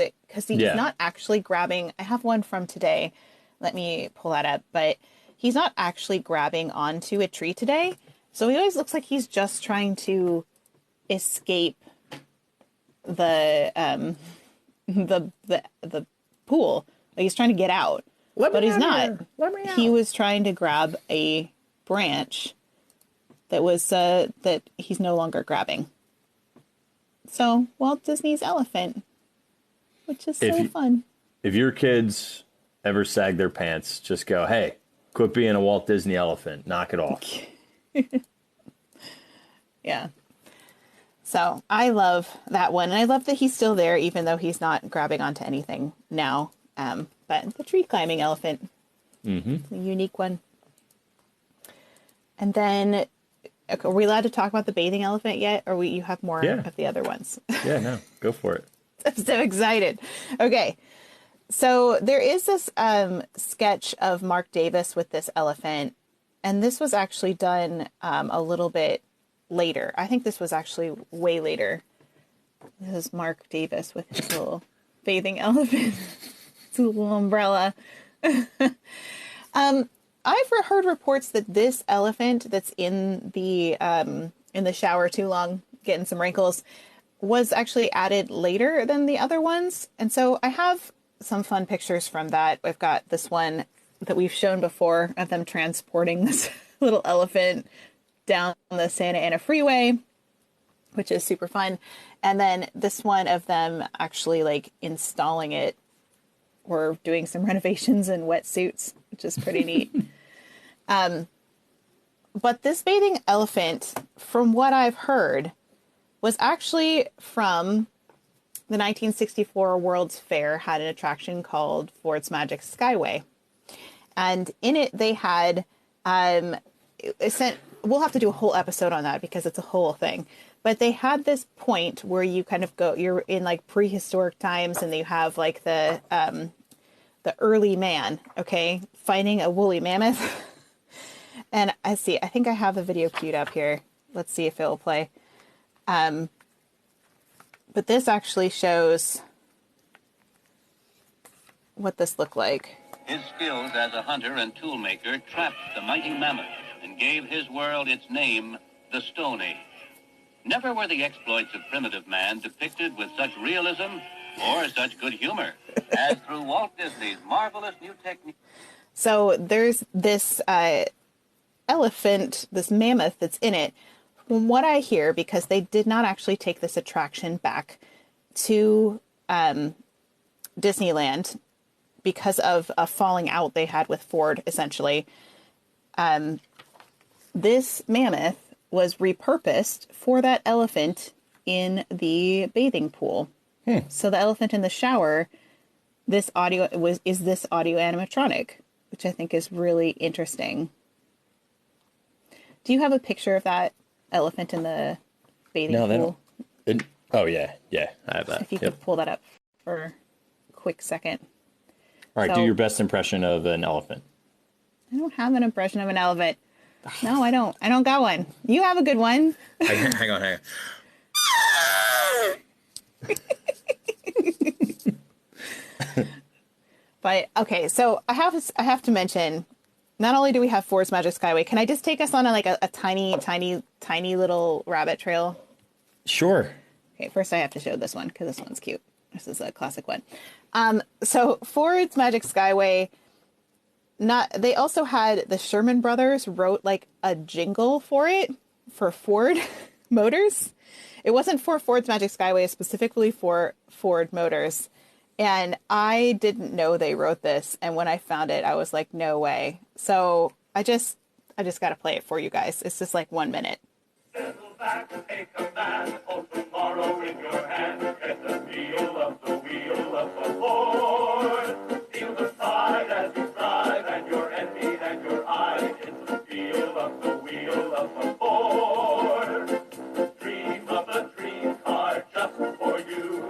he's not actually grabbing. I have one from today. Let me pull that up. But he's not actually grabbing onto a tree today. So he always looks like he's just trying to escape the pool. Like he's trying to get out. But he's not. He was trying to grab a branch that was that he's no longer grabbing. So Walt Disney's elephant, which is so fun. If your kids ever sag their pants, just go, hey, quit being a Walt Disney elephant. Knock it off. Yeah. So I love that one. And I love that he's still there, even though he's not grabbing onto anything now. But the tree climbing elephant, a unique one. And then, okay, are we allowed to talk about the bathing elephant yet? Or you have more of the other ones? Yeah, no, go for it. I'm so excited. Okay. So there is this sketch of Marc Davis with this elephant. And this was actually done a little bit later. I think this was actually way later. This is Marc Davis with his little bathing elephant. His little umbrella. I've heard reports that this elephant that's in the shower too long, getting some wrinkles, was actually added later than the other ones. And so I have some fun pictures from that. We've got this one that we've shown before of them transporting this little elephant down the Santa Ana freeway, which is super fun. And then this one of them actually like installing it or doing some renovations in wetsuits, which is pretty neat. But this bathing elephant, from what I've heard, was actually from the 1964 World's Fair, had an attraction called Ford's Magic Skyway. And in it, they had, we'll have to do a whole episode on that because it's a whole thing. But they had this point where you kind of go, you're in like prehistoric times and you have like the early man, okay, fighting a woolly mammoth. And I think I have the video queued up here. Let's see if it'll play. But this actually shows what this looked like. His skills as a hunter and toolmaker trapped the mighty mammoth and gave his world its name, the Stone Age. Never were the exploits of primitive man depicted with such realism or such good humor as through Walt Disney's marvelous new technique. So there's this elephant, this mammoth that's in it. From what I hear, because they did not actually take this attraction back to Disneyland because of a falling out they had with Ford, essentially. This mammoth was repurposed for that elephant in the bathing pool. So the elephant in the shower, this audio is this audio animatronic, which I think is really interesting. Do you have a picture of that elephant in the bathing pool? Oh yeah, I have that. If you could pull that up for a quick second. All right, do your best impression of an elephant. I don't have an impression of an elephant. No, I don't. I don't got one. You have a good one. Hang on. But okay, so I have to mention, not only do we have Ford's Magic Skyway, can I just take us on a tiny little rabbit trail? Sure. Okay, first I have to show this one because this one's cute. This is a classic one. So Ford's Magic Skyway, they also had the Sherman Brothers wrote like a jingle for it for Ford Motors. It wasn't for Ford's Magic Skyway, specifically for Ford Motors. And I didn't know they wrote this. And when I found it, I was like, no way. So I just got to play it for you guys. It's just like 1 minute. Settle back and take a bath, hold tomorrow in your hand. Get the feel of the wheel of the Ford. Feel the pride as you drive and your envy and your eye. It's the feel of the wheel of the Ford. Dream of a dream car just for you.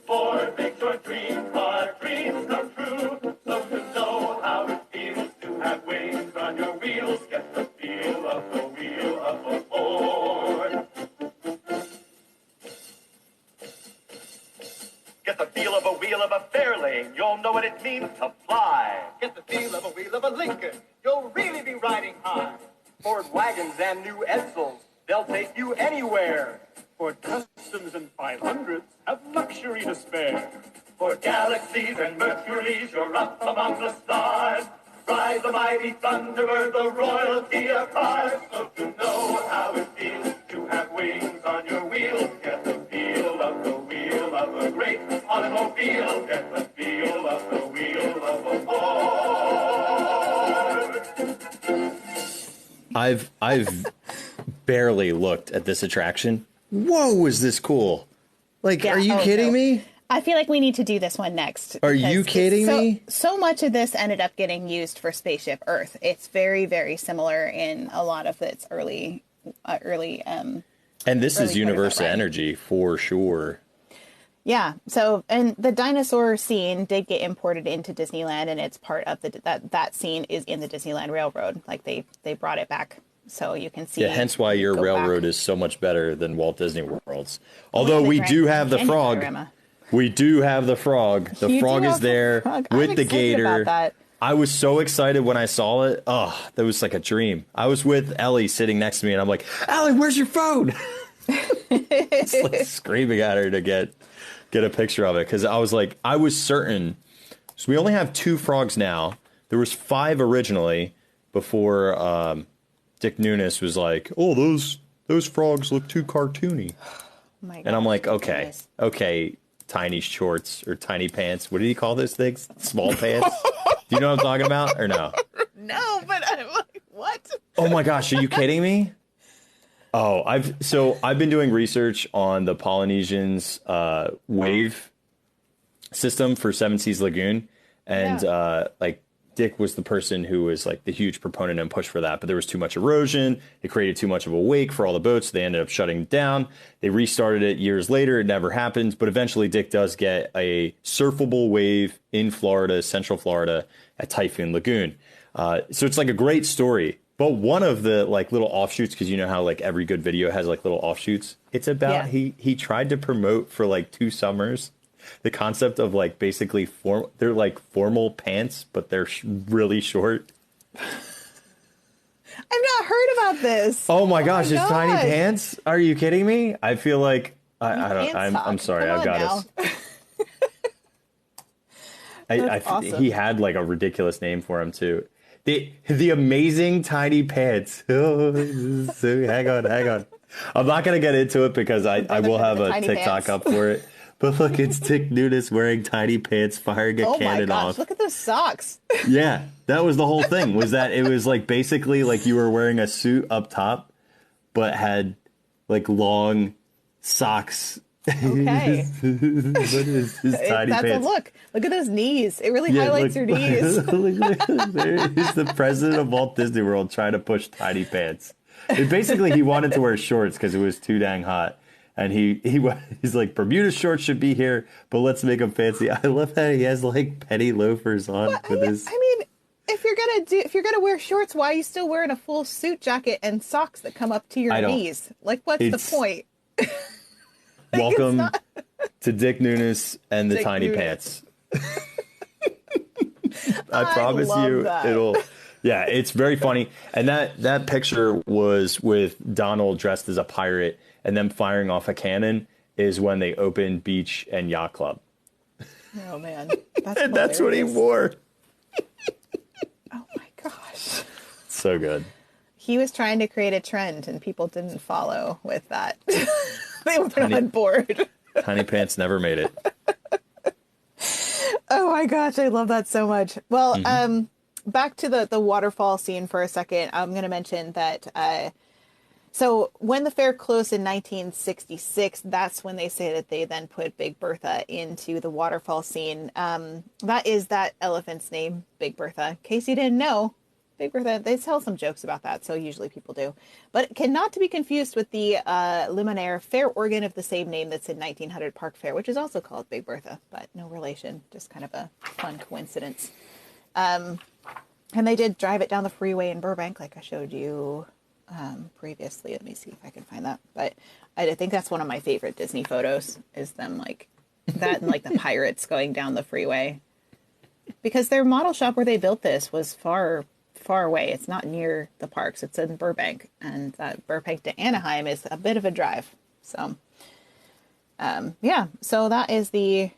Ford makes your dream car dreams come true. So to know how it feels to have wings on your wheels, get the feel of the wheel of the Ford. Get the feel of a wheel of a Fairlane, you'll know what it means to fly. Get the feel of a wheel of a Lincoln, you'll really be riding high. Ford wagons and new Edsels, they'll take you anywhere. Ford Customs and 500s have luxury to spare. For galaxies and Mercuries, you're up among the stars. Ride the mighty Thunderbird, the royalty of cars. So to know how it feels to have wings on your wheels, get the feel of the wheel of a great automobile. Get the feel of the wheel of a Ford. I've barely looked at this attraction, whoa, is this cool? Like, Yeah, are you kidding no. me? I feel like we need to do this one next. Are you because kidding so, me? So much of this ended up getting used for Spaceship Earth. It's very, very similar in a lot of its early. And this is early Universal prototype. Energy for sure. Yeah. So, and the dinosaur scene did get imported into Disneyland, and it's part of that scene is in the Disneyland Railroad. Like they brought it back, so you can see. Yeah, hence why your go railroad back. is so much better than Walt Disney World's. Although the we Grand do have the Canyon frog. Panorama. We do have the frog. The You do frog is have the there frog. I'm with the excited gator. about that. I was so excited when I saw it. Oh, that was like a dream. I was with Ellie sitting next to me, and I'm like, Ellie, where's your phone? It's like screaming at her to get a picture of it, because I was certain. So we only have 2 frogs now. There was 5 originally before Dick Nunis was like, oh, those frogs look too cartoony. Oh my And I'm gosh, like, goodness. okay, tiny shorts or tiny pants. What do you call those things? Small pants? Do you know what I'm talking about or no? No, but I'm like, what? Oh my gosh, are you kidding me? Oh, I've been doing research on the Polynesians' wave system for Seven Seas Lagoon, and like Dick was the person who was like the huge proponent and push for that, but there was too much erosion. It created too much of a wake for all the boats. So they ended up shutting it down. They restarted it years later. It never happened, but eventually Dick does get a surfable wave in Florida, Central Florida, at Typhoon Lagoon. So it's like a great story. But one of the like little offshoots, because you know how like every good video has like little offshoots. It's about he tried to promote for like 2 summers the concept of like basically they're like formal pants, but they're really short. I've not heard about this. Oh my gosh, my it's tiny gosh. pants? Are you kidding me? I feel like I don't. Pants I'm talk. sorry. Come I've got on us. That's awesome. He had like a ridiculous name for him too. The amazing tiny pants. Oh, so hang on. I'm not gonna get into it because I will have a Tiny TikTok pants. up for it. But look, it's Dick Nunis wearing tiny pants, firing a Oh my cannon gosh, off. look at those socks. Yeah, that was the whole thing. Was that it was like basically like you were wearing a suit up top, but had like long socks. Okay. What is his tiny That's pants? a look. Look at those knees. It really highlights your knees. There is the president of Walt Disney World trying to push tiny pants. And basically, he wanted to wear shorts because it was too dang hot. And he's like, Bermuda shorts should be here, but let's make them fancy. I love that he has like penny loafers on with his. I mean, if you're gonna wear shorts, why are you still wearing a full suit jacket and socks that come up to your I don't- knees? Like, what's It's- the point? Welcome to Dick Nunis and the Dick tiny Nunis. pants. I promise love you, that. Yeah, it's very funny. And that picture was with Donald dressed as a pirate and them firing off a cannon is when they opened Beach and Yacht Club. Oh man, that's And that's what he hilarious. wore. Oh my gosh. So good. He was trying to create a trend and people didn't follow with that. They weren't on board. Tiny pants never made it. Oh my gosh, I love that so much. Well, Mm-hmm. Back to the waterfall scene for a second. I'm going to mention that so when the fair closed in 1966, that's when they say that they then put Big Bertha into the waterfall scene. That is that elephant's name, Big Bertha. In case you didn't know, Big Bertha, they tell some jokes about that, so usually people do. But cannot to be confused with the Luminaire fair organ of the same name that's in 1900 Park Fair, which is also called Big Bertha, but no relation, just kind of a fun coincidence. And they did drive it down the freeway in Burbank, like I showed you previously. Let me see if I can find that. But I think that's one of my favorite Disney photos, is them like that and like the pirates going down the freeway. Because their model shop where they built this was far away. It's not near the parks. It's in Burbank. And Burbank to Anaheim is a bit of a drive. So, yeah. So that is the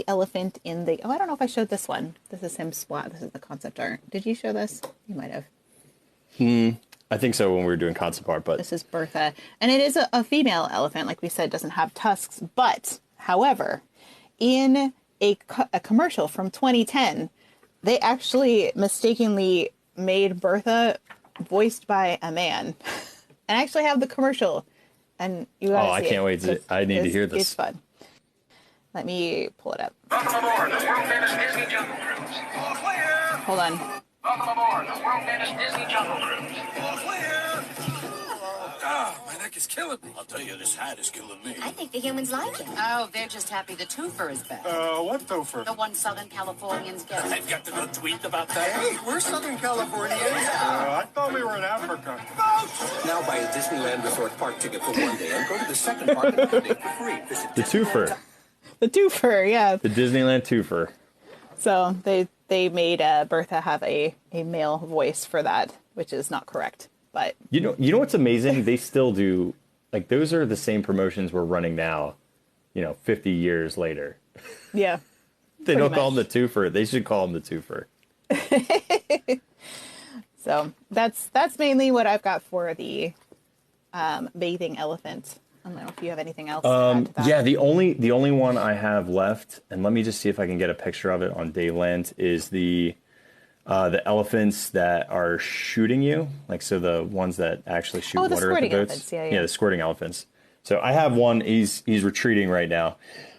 elephant in the... Oh, I don't know if I showed this one. This is him splat. This is the concept art. Did you show this? You might have. I think so when we were doing concept art, but This is Bertha. And it is a female elephant. Like we said, doesn't have tusks. But, however, in a commercial from 2010, they actually mistakenly made Bertha voiced by a man. And I actually have the commercial And you gotta Oh, I see can't it. wait to. I need to hear this. It's fun. Let me pull it up. Welcome aboard the world famous Disney Jungle Cruise. All clear. Hold on. Welcome aboard the world famous Disney Jungle Cruise. All clear. Ah, my neck is killing me. I'll tell you, this hat is killing me. I think the humans like it. Oh, they're just happy the twofer is back. What twofer? The one Southern Californians get. I've got to go tweet about that. Hey, we're Southern Californians. I thought we were in Africa. Now buy a Disneyland Resort park ticket for one day and go to the second park another day for free. Visit The twofer. The twofer, yeah. The Disneyland twofer. So they made Bertha have a male voice for that, which is not correct. But You know what's amazing? They still do, like, those are the same promotions we're running now, 50 years later. yeah. They don't call them the twofer. They should call them the twofer. So that's mainly what I've got for the bathing elephant. I don't know if you have anything else to add to that. Yeah, the only one I have left, and let me just see if I can get a picture of it on Dayland, is the elephants that are shooting you, like, so the ones that actually shoot Oh, the water at the squirting boats. elephants, yeah. Yeah, the squirting elephants. So I have one. He's retreating right now,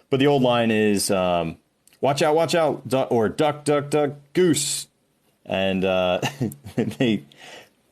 but the old line is watch out, or duck, goose, and they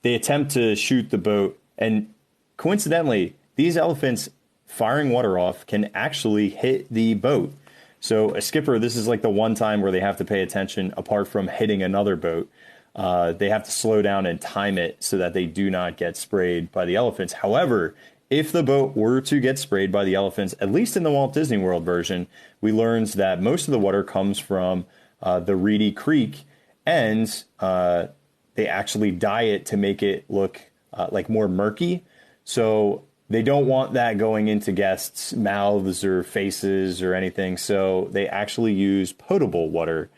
attempt to shoot the boat, and coincidentally, these elephants firing water off can actually hit the boat. So a skipper, this is like the one time where they have to pay attention apart from hitting another boat. They have to slow down and time it so that they do not get sprayed by the elephants. However, if the boat were to get sprayed by the elephants, at least in the Walt Disney World version, we learned that most of the water comes from the Reedy Creek, and they actually dye it to make it look like more murky. So they don't want that going into guests' mouths or faces or anything. So they actually use potable water.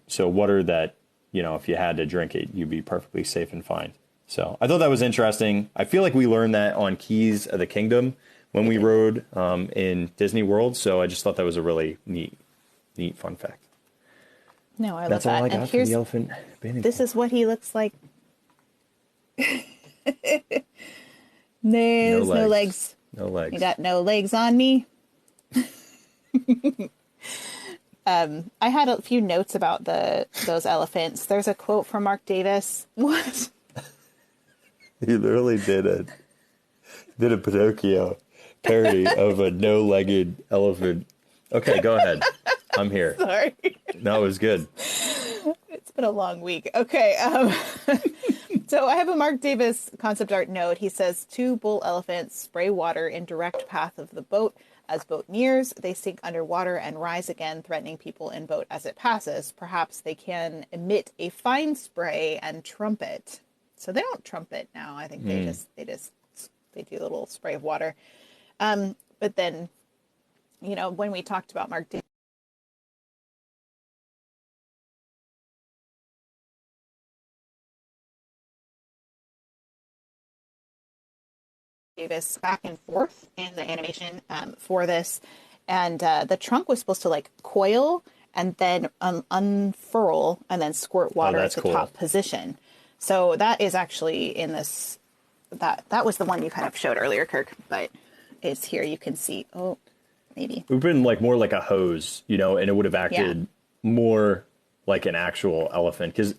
So water that, if you had to drink it, you'd be perfectly safe and fine. So I thought that was interesting. I feel like we learned that on Keys of the Kingdom when we rode in Disney World. So I just thought that was a really neat fun fact. No, I love That's that. all I And got for the elephant bathing this pool. is what he looks like. There's no legs. No legs. You got no legs on me. I had a few notes about those elephants. There's a quote from Marc Davis. What? He literally did a Pinocchio parody of a no-legged elephant. Okay, go ahead. I'm here. Sorry. No, it was good. It's been a long week. Okay. So I have a Marc Davis concept art note. He says, 2 bull elephants spray water in direct path of the boat. As boat nears, they sink underwater and rise again, threatening people in boat as it passes. Perhaps they can emit a fine spray and trumpet. So they don't trumpet now. I think they do a little spray of water. But then, when we talked about Marc Davis back and forth in the animation for this, and the trunk was supposed to like coil and then unfurl and then squirt water at the top position. So that is actually in this. That was the one you kind of showed earlier, Kirk, but it's here. You can see. Oh, maybe it would have been like more like a hose, and it would have acted more like an actual elephant, because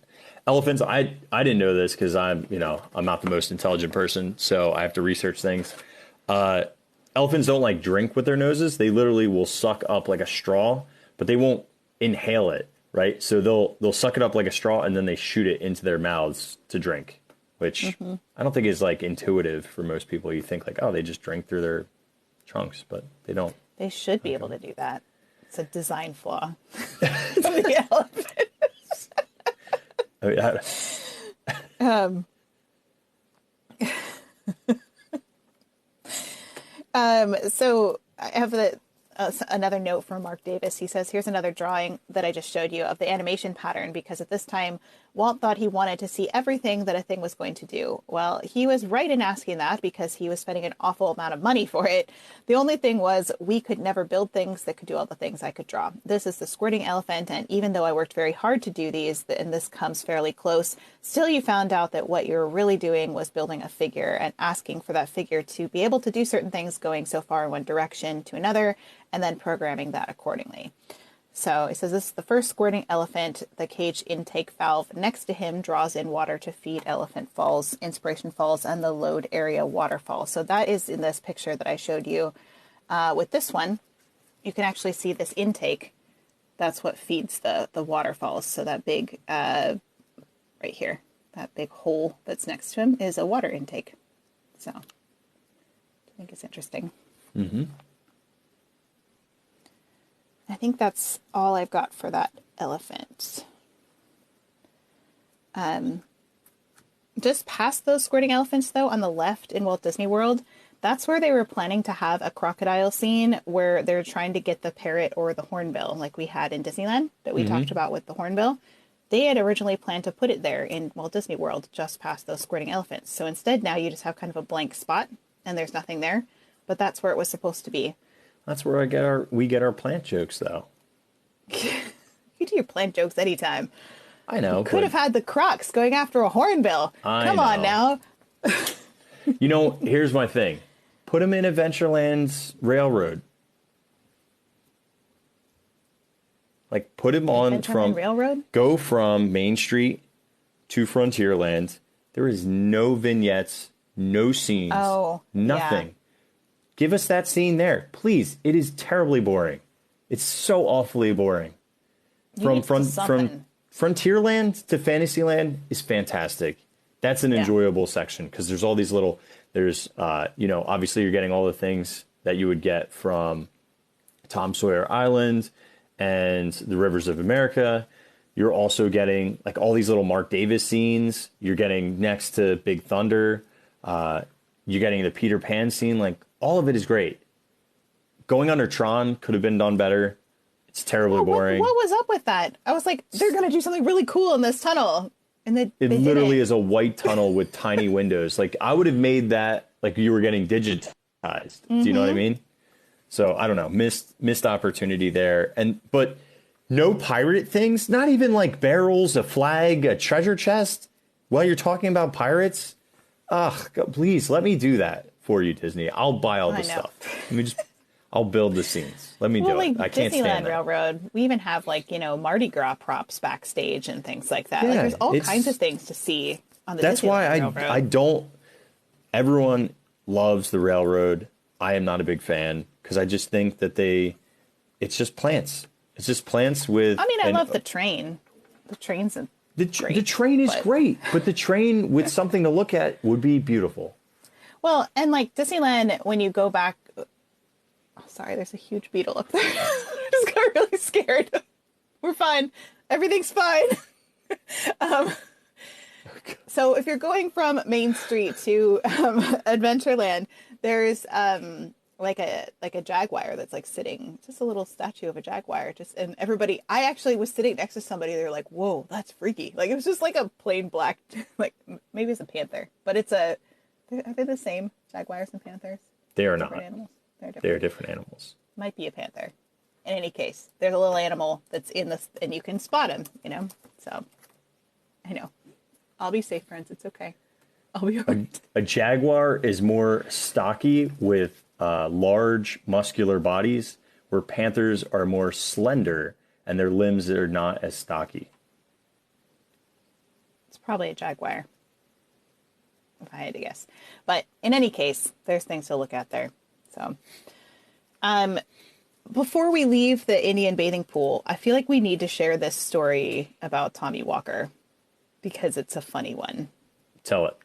elephants, I didn't know this because I'm not the most intelligent person, so I have to research things. Elephants don't like drink with their noses. They literally will suck up like a straw, but they won't inhale it, right? So they'll suck it up like a straw and then they shoot it into their mouths to drink, which I don't think is like intuitive for most people. You think like, oh, they just drink through their trunks, but they don't. They should be able to do that. It's a design flaw. The elephant. Oh, yeah. So I have another note from Marc Davis. He says, here's another drawing that I just showed you of the animation pattern, because at this time, Walt thought he wanted to see everything that a thing was going to do. Well, he was right in asking that, because he was spending an awful amount of money for it. The only thing was, we could never build things that could do all the things I could draw. This is the squirting elephant, and even though I worked very hard to do these, and this comes fairly close, still you found out that what you're really doing was building a figure and asking for that figure to be able to do certain things, going so far in one direction to another, and then programming that accordingly. So it says, this is the first squirting elephant. The cage intake valve next to him draws in water to feed elephant falls, inspiration falls, and the load area waterfall. So that is in this picture that I showed you. With this one, you can actually see this intake. That's what feeds the waterfalls. So that big, right here, that big hole that's next to him is a water intake. So I think it's interesting. Mm-hmm. I think that's all I've got for that elephant. Just past those squirting elephants, though, on the left in Walt Disney World, that's where they were planning to have a crocodile scene where they're trying to get the parrot or the hornbill, like we had in Disneyland that we talked about with the hornbill. They had originally planned to put it there in Walt Disney World, just past those squirting elephants. So instead, now you just have kind of a blank spot, and there's nothing there. But that's where it was supposed to be. That's where we get our plant jokes, though. You do your plant jokes anytime. I know. You could have had the crocs going after a hornbill. Come on now. You know, here's my thing. Put them in Adventureland's railroad. Like, put him on from railroad. Go from Main Street to Frontierland. There is no vignettes, no scenes, nothing. Yeah. Give us that scene there, please. It is terribly boring. It's so awfully boring. From Frontierland to Fantasyland is fantastic. That's an enjoyable section, because there's all these little. There's obviously you're getting all the things that you would get from Tom Sawyer Island and the Rivers of America. You're also getting like all these little Marc Davis scenes. You're getting next to Big Thunder. You're getting the Peter Pan scene. Like, all of it is great. Going under Tron could have been done better. It's terribly boring. What was up with that? I was like, they're going to do something really cool in this tunnel. And it literally is a white tunnel with tiny windows. Like, I would have made that like you were getting digitized. Do you know what I mean? So I don't know, missed opportunity there. But no pirate things, not even like barrels, a flag, a treasure chest. While you're talking about pirates, please let me do that for you, Disney. I'll buy all the stuff. I'll build the scenes. Let me do it. I can't stand that. Railroad. We even have Mardi Gras props backstage and things like that. Yeah, there's all kinds of things to see on the That's why Railroad. I don't. Everyone loves the railroad. I am not a big fan, because I just think that it's just plants. It's just plants with. I mean, I love the train. The train's the train is great, but the train with something to look at would be beautiful. Well, and like Disneyland, when you go back. Oh, sorry, there's a huge beetle up there. I just got really scared. We're fine. Everything's fine. So if you're going from Main Street to Adventureland, there's like a jaguar that's like sitting, just a little statue of a jaguar. And everybody, I actually was sitting next to somebody. They're like, "Whoa, that's freaky!" Like, it was just like a plain black, like maybe it's a panther, but are they the same, jaguars and panthers? They are not. Animals. They're different animals. Might be a panther. In any case, there's a little animal that's in this, and you can spot him. So I know. I'll be safe, friends. It's okay. I'll be okay. A jaguar is more stocky with large, muscular bodies, where panthers are more slender and their limbs are not as stocky. It's probably a jaguar, if I had to guess. But in any case, there's things to look at there. So, before we leave the Indian bathing pool, I feel like we need to share this story about Tommy Walker, because it's a funny one. Tell it.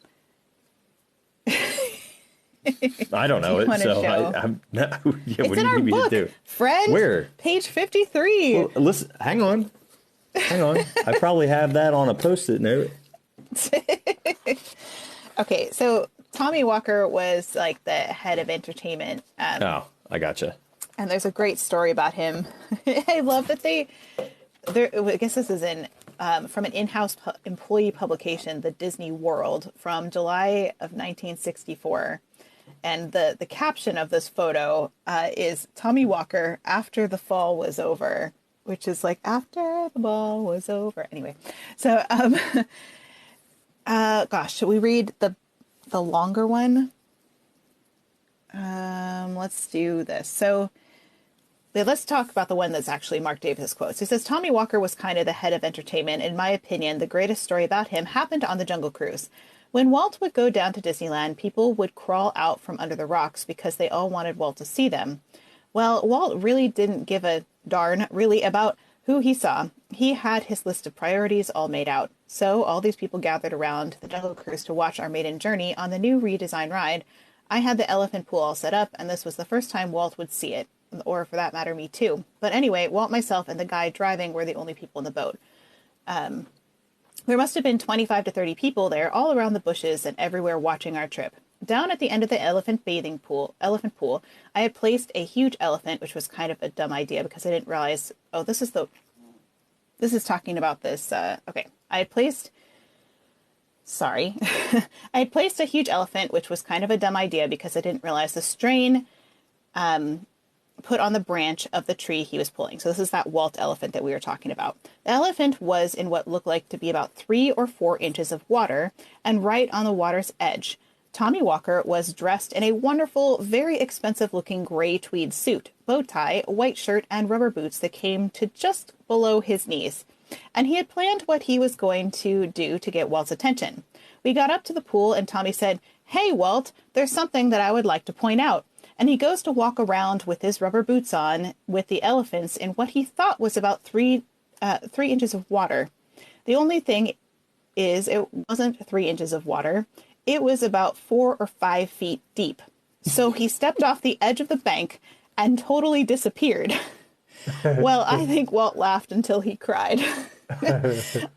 I don't know it, so I'm not. Yeah, it's what do in you our need book, me to do? Friend. Where? Page 53. Well, listen, hang on. I probably have that on a Post-it note. Okay, so Tommy Walker was like the head of entertainment. I gotcha. And there's a great story about him. I love that I guess this is from an in-house employee publication, The Disney World, from July of 1964. And the caption of this photo is Tommy Walker after the fall was over, which is like after the ball was over. Anyway, so gosh, should we read the longer one? Let's do this. So let's talk about the one that's actually Marc Davis quotes. He says, Tommy Walker was kind of the head of entertainment. In my opinion, the greatest story about him happened on the Jungle Cruise. When Walt would go down to Disneyland, people would crawl out from under the rocks because they all wanted Walt to see them. Well, Walt really didn't give a darn, really, about who he saw. He had his list of priorities all made out. So all these people gathered around the Jungle Cruise to watch our maiden journey on the new redesigned ride. I had the elephant pool all set up, and this was the first time Walt would see it. Or for that matter, me too. But anyway, Walt, myself, and the guy driving were the only people in the boat. There must have been 25 to 30 people there, all around the bushes and everywhere watching our trip. Down at the end of the elephant pool, I had placed a huge elephant, which was kind of a dumb idea because I didn't realize, this is talking about this. Okay. I had placed a huge elephant, which was kind of a dumb idea because I didn't realize the strain, put on the branch of the tree he was pulling. So this is that Walt elephant that we were talking about. The elephant was in what looked like to be about 3 or 4 inches of water, and right on the water's edge. Tommy Walker was dressed in a wonderful, very expensive-looking gray tweed suit, bow tie, white shirt, and rubber boots that came to just below his knees. And he had planned what he was going to do to get Walt's attention. We got up to the pool, and Tommy said, "Hey, Walt, there's something that I would like to point out." And he goes to walk around with his rubber boots on with the elephants in what he thought was about 3 inches of water. The only thing is it wasn't 3 inches of water. It was about 4 or 5 feet deep. So he stepped off the edge of the bank and totally disappeared. Well, I think Walt laughed until he cried.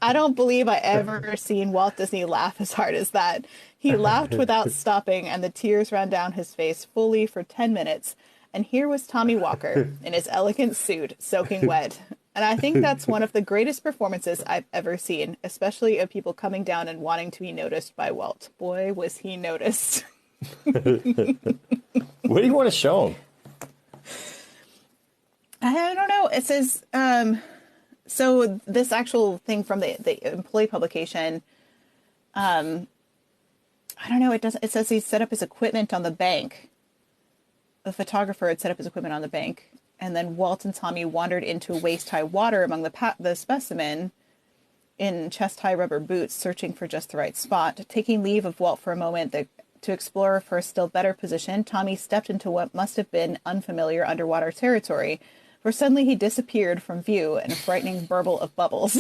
I don't believe I ever seen Walt Disney laugh as hard as that. He laughed without stopping, and the tears ran down his face fully for 10 minutes. And here was Tommy Walker in his elegant suit, soaking wet. And I think that's one of the greatest performances I've ever seen, especially of people coming down and wanting to be noticed by Walt. Boy, was he noticed. What do you want to show him? I don't know. It says, so this actual thing from the employee publication, I don't know. It says he set up his equipment on the bank. The photographer had set up his equipment on the bank. And then Walt and Tommy wandered into waist-high water among the specimen in chest-high rubber boots, searching for just the right spot. Taking leave of Walt for a moment to explore for a still better position, Tommy stepped into what must have been unfamiliar underwater territory, for suddenly he disappeared from view in a frightening burble of bubbles.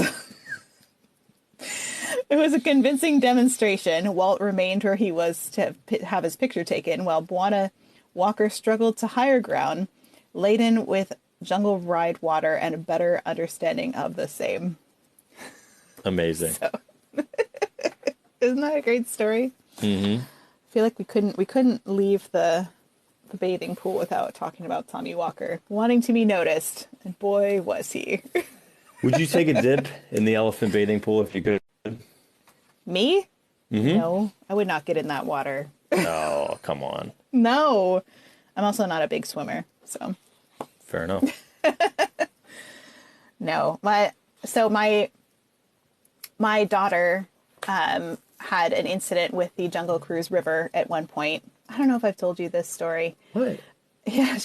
It was a convincing demonstration. Walt remained where he was to have his picture taken, while Bwana Walker struggled to higher ground, laden with jungle ride water and a better understanding of the same. Amazing. So, isn't that a great story? Mm-hmm. I feel like we couldn't leave the bathing pool without talking about Tommy Walker wanting to be noticed, and boy was he. Would you take a dip in the elephant bathing pool if you could? Me? Mm-hmm. No, I would not get in that water. Oh, come on. No, I'm also not a big swimmer, so. Fair enough. No, my daughter had an incident with the Jungle Cruise River at one point. I don't know if I've told you this story. What? Yeah,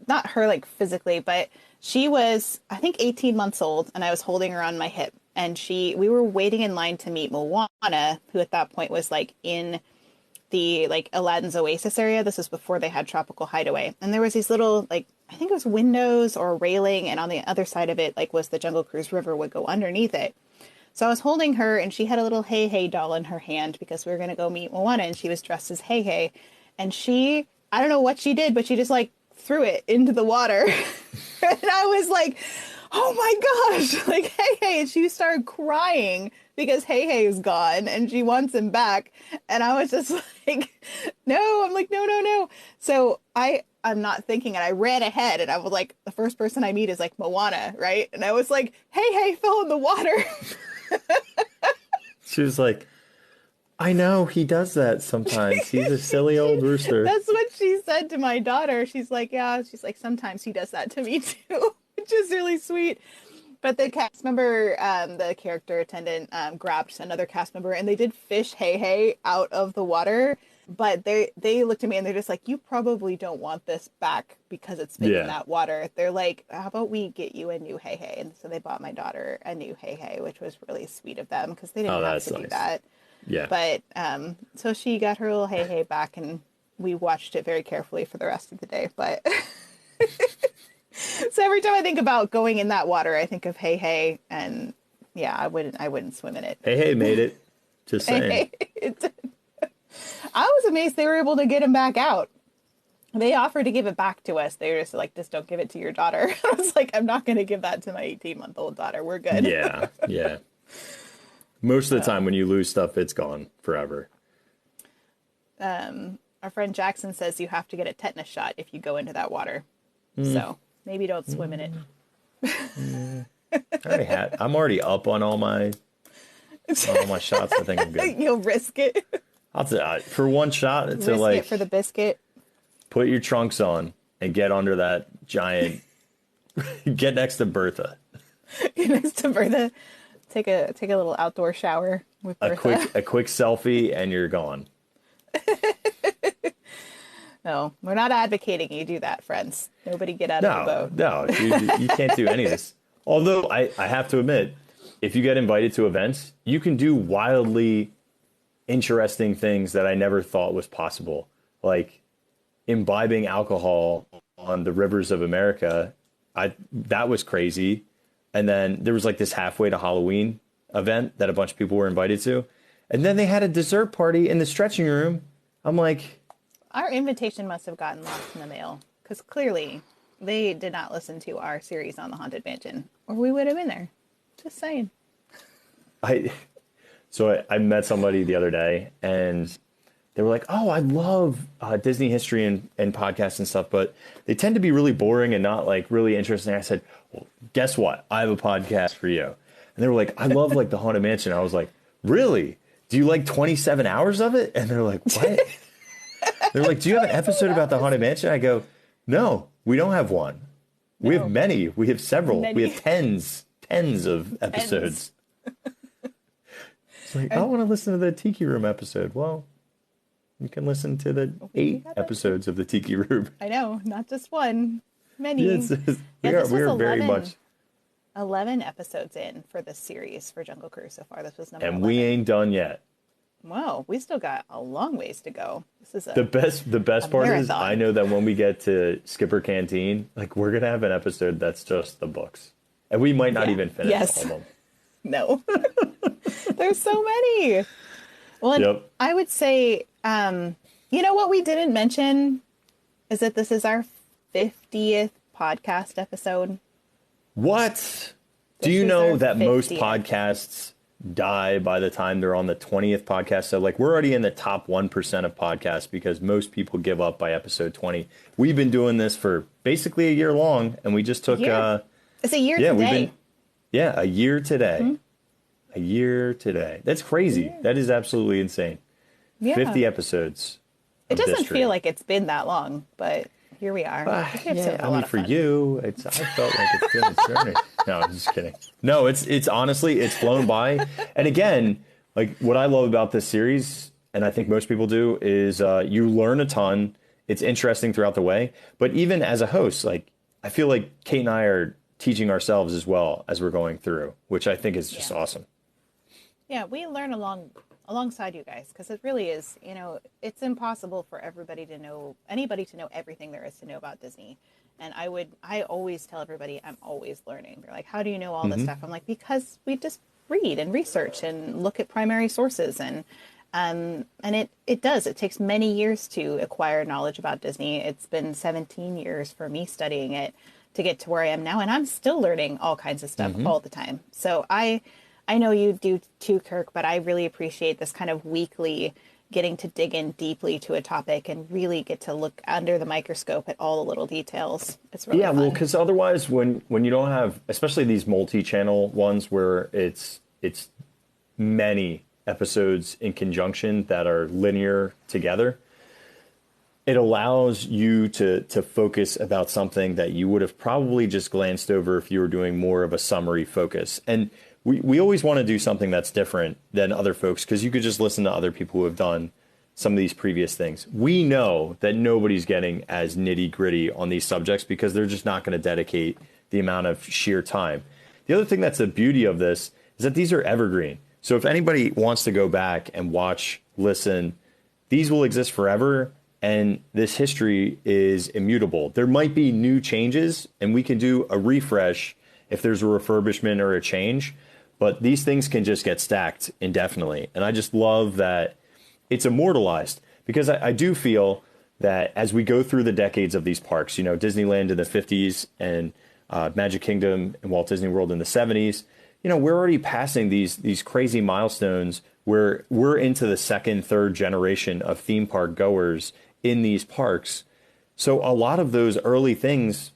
not her like physically, but she was, I think, 18 months old, and I was holding her on my hip, and we were waiting in line to meet Moana, who at that point was like in the like Aladdin's Oasis area. This was before they had Tropical Hideaway, and there was these little like, I think it was windows or railing, and on the other side of it like was the Jungle Cruise River would go underneath it. So I was holding her, and she had a little Hey Hey doll in her hand because we were going to go meet Moana, and she was dressed as Hey Hey. And I don't know what she did, but she just like threw it into the water. And I was like, oh my gosh, like, Hey Hey. And she started crying because Hey Hey is gone and she wants him back. And I was just like, no, I'm like, no, no, no. So I'm not thinking, and I ran ahead and I was like, the first person I meet is like Moana, right? And I was like, Hey Hey fell in the water. She was like, I know he does that sometimes. He's a silly old rooster. That's what she said to my daughter. She's like, yeah, she's like, sometimes he does that to me too, which is really sweet. But the cast member, the character attendant, grabbed another cast member and they did fish Hey Hey out of the water. But they looked at me and they're just like, you probably don't want this back because it's been in that water. They're like, how about we get you a new Hey Hey? And so they bought my daughter a new Hey Hey, which was really sweet of them because they didn't have to do that. Yeah. But so she got her little Hey Hey back and we watched it very carefully for the rest of the day. But so every time I think about going in that water, I think of Hey Hey, and yeah, I wouldn't swim in it. Hey Hey made it. Just saying. I was amazed they were able to get him back out. They offered to give it back to us. They were just like, just don't give it to your daughter. I was like, I'm not going to give that to my 18-month-old daughter. We're good. Yeah, yeah. Most of the time when you lose stuff, it's gone forever. Our friend Jackson says you have to get a tetanus shot if you go into that water. So maybe don't swim in it. I'm already up on all my shots. I think I'm good. You'll risk it. I'll tell you, for one shot, it's risk like it for the biscuit. Put your trunks on and get under that giant. Get next to Bertha. Get next to Bertha. Take a little outdoor shower with Bertha. A quick selfie and you're gone. No, we're not advocating you do that, friends. Nobody get out of the boat. No, you can't do any of this. Although I have to admit, if you get invited to events, you can do wildly interesting things that I never thought was possible. Like imbibing alcohol on the rivers of America. That was crazy. And then there was like this halfway to Halloween event that a bunch of people were invited to. And then they had a dessert party in the stretching room. I'm like, our invitation must have gotten lost in the mail because clearly they did not listen to our series on the Haunted Mansion or we would have been there. Just saying. So I met somebody the other day and they were like, oh, I love Disney history and podcasts and stuff, but they tend to be really boring and not like really interesting. I said, well, guess what? I have a podcast for you. And they were like, I love like the Haunted Mansion. I was like, really? Do you like 27 hours of it? And they're like, what? They're like, do you have an episode about the Haunted Mansion? I go, no, we don't have one. No. We have many. We have several. Many. We have tens of episodes. It's like, I want to listen to the Tiki Room episode. Well, you can listen to the 8 episodes of the Tiki Room. I know, not just one. Many. Yes, we are very much 11 episodes in for this series for Jungle Cruise so far. This was number 11. And we ain't done yet. Whoa, we still got a long ways to go. This is the best part is I know that when we get to Skipper Canteen, like we're gonna have an episode that's just the books, and we might not even finish all of them. No, there's so many. Well, I would say, you know what we didn't mention is that this is our 50th podcast episode. What? Do you know that most podcasts die by the time they're on the 20th podcast? So like we're already in the top 1% of podcasts because most people give up by episode 20. We've been doing this for basically a year long, and we just took it's a year today. A year today. Mm-hmm. A year today. That's crazy. Yeah. That is absolutely insane. Yeah. 50 episodes. It doesn't feel like it's been that long, but here we are. I mean, for you, I felt like it's been a journey. No, I'm just kidding. No, it's honestly, it's flown by. And again, like what I love about this series, and I think most people do, is you learn a ton. It's interesting throughout the way. But even as a host, like I feel like Kate and I are teaching ourselves as well as we're going through, which I think is just awesome. Yeah, we learn alongside you guys, because it really is, it's impossible for anybody to know everything there is to know about Disney. And I always tell everybody I'm always learning. They're like, how do you know all this stuff? I'm like, because we just read and research and look at primary sources. And it takes many years to acquire knowledge about Disney. It's been 17 years for me studying it to get to where I am now. And I'm still learning all kinds of stuff all the time. So I I know you do too, Kirk, but I really appreciate this kind of weekly getting to dig in deeply to a topic and really get to look under the microscope at all the little details. It's really fun. Well, because otherwise, when you don't have, especially these multi-channel ones where it's many episodes in conjunction that are linear together, it allows you to focus about something that you would have probably just glanced over if you were doing more of a summary focus. And we always want to do something that's different than other folks, because you could just listen to other people who have done some of these previous things. We know that nobody's getting as nitty gritty on these subjects because they're just not going to dedicate the amount of sheer time. The other thing that's the beauty of this is that these are evergreen. So if anybody wants to go back and watch, listen, these will exist forever. And this history is immutable. There might be new changes, and we can do a refresh if there's a refurbishment or a change. But these things can just get stacked indefinitely. And I just love that it's immortalized, because I do feel that as we go through the decades of these parks, you know, Disneyland in the 50s and Magic Kingdom and Walt Disney World in the 70s, you know, we're already passing these crazy milestones where we're into the second, third generation of theme park goers in these parks. So a lot of those early things,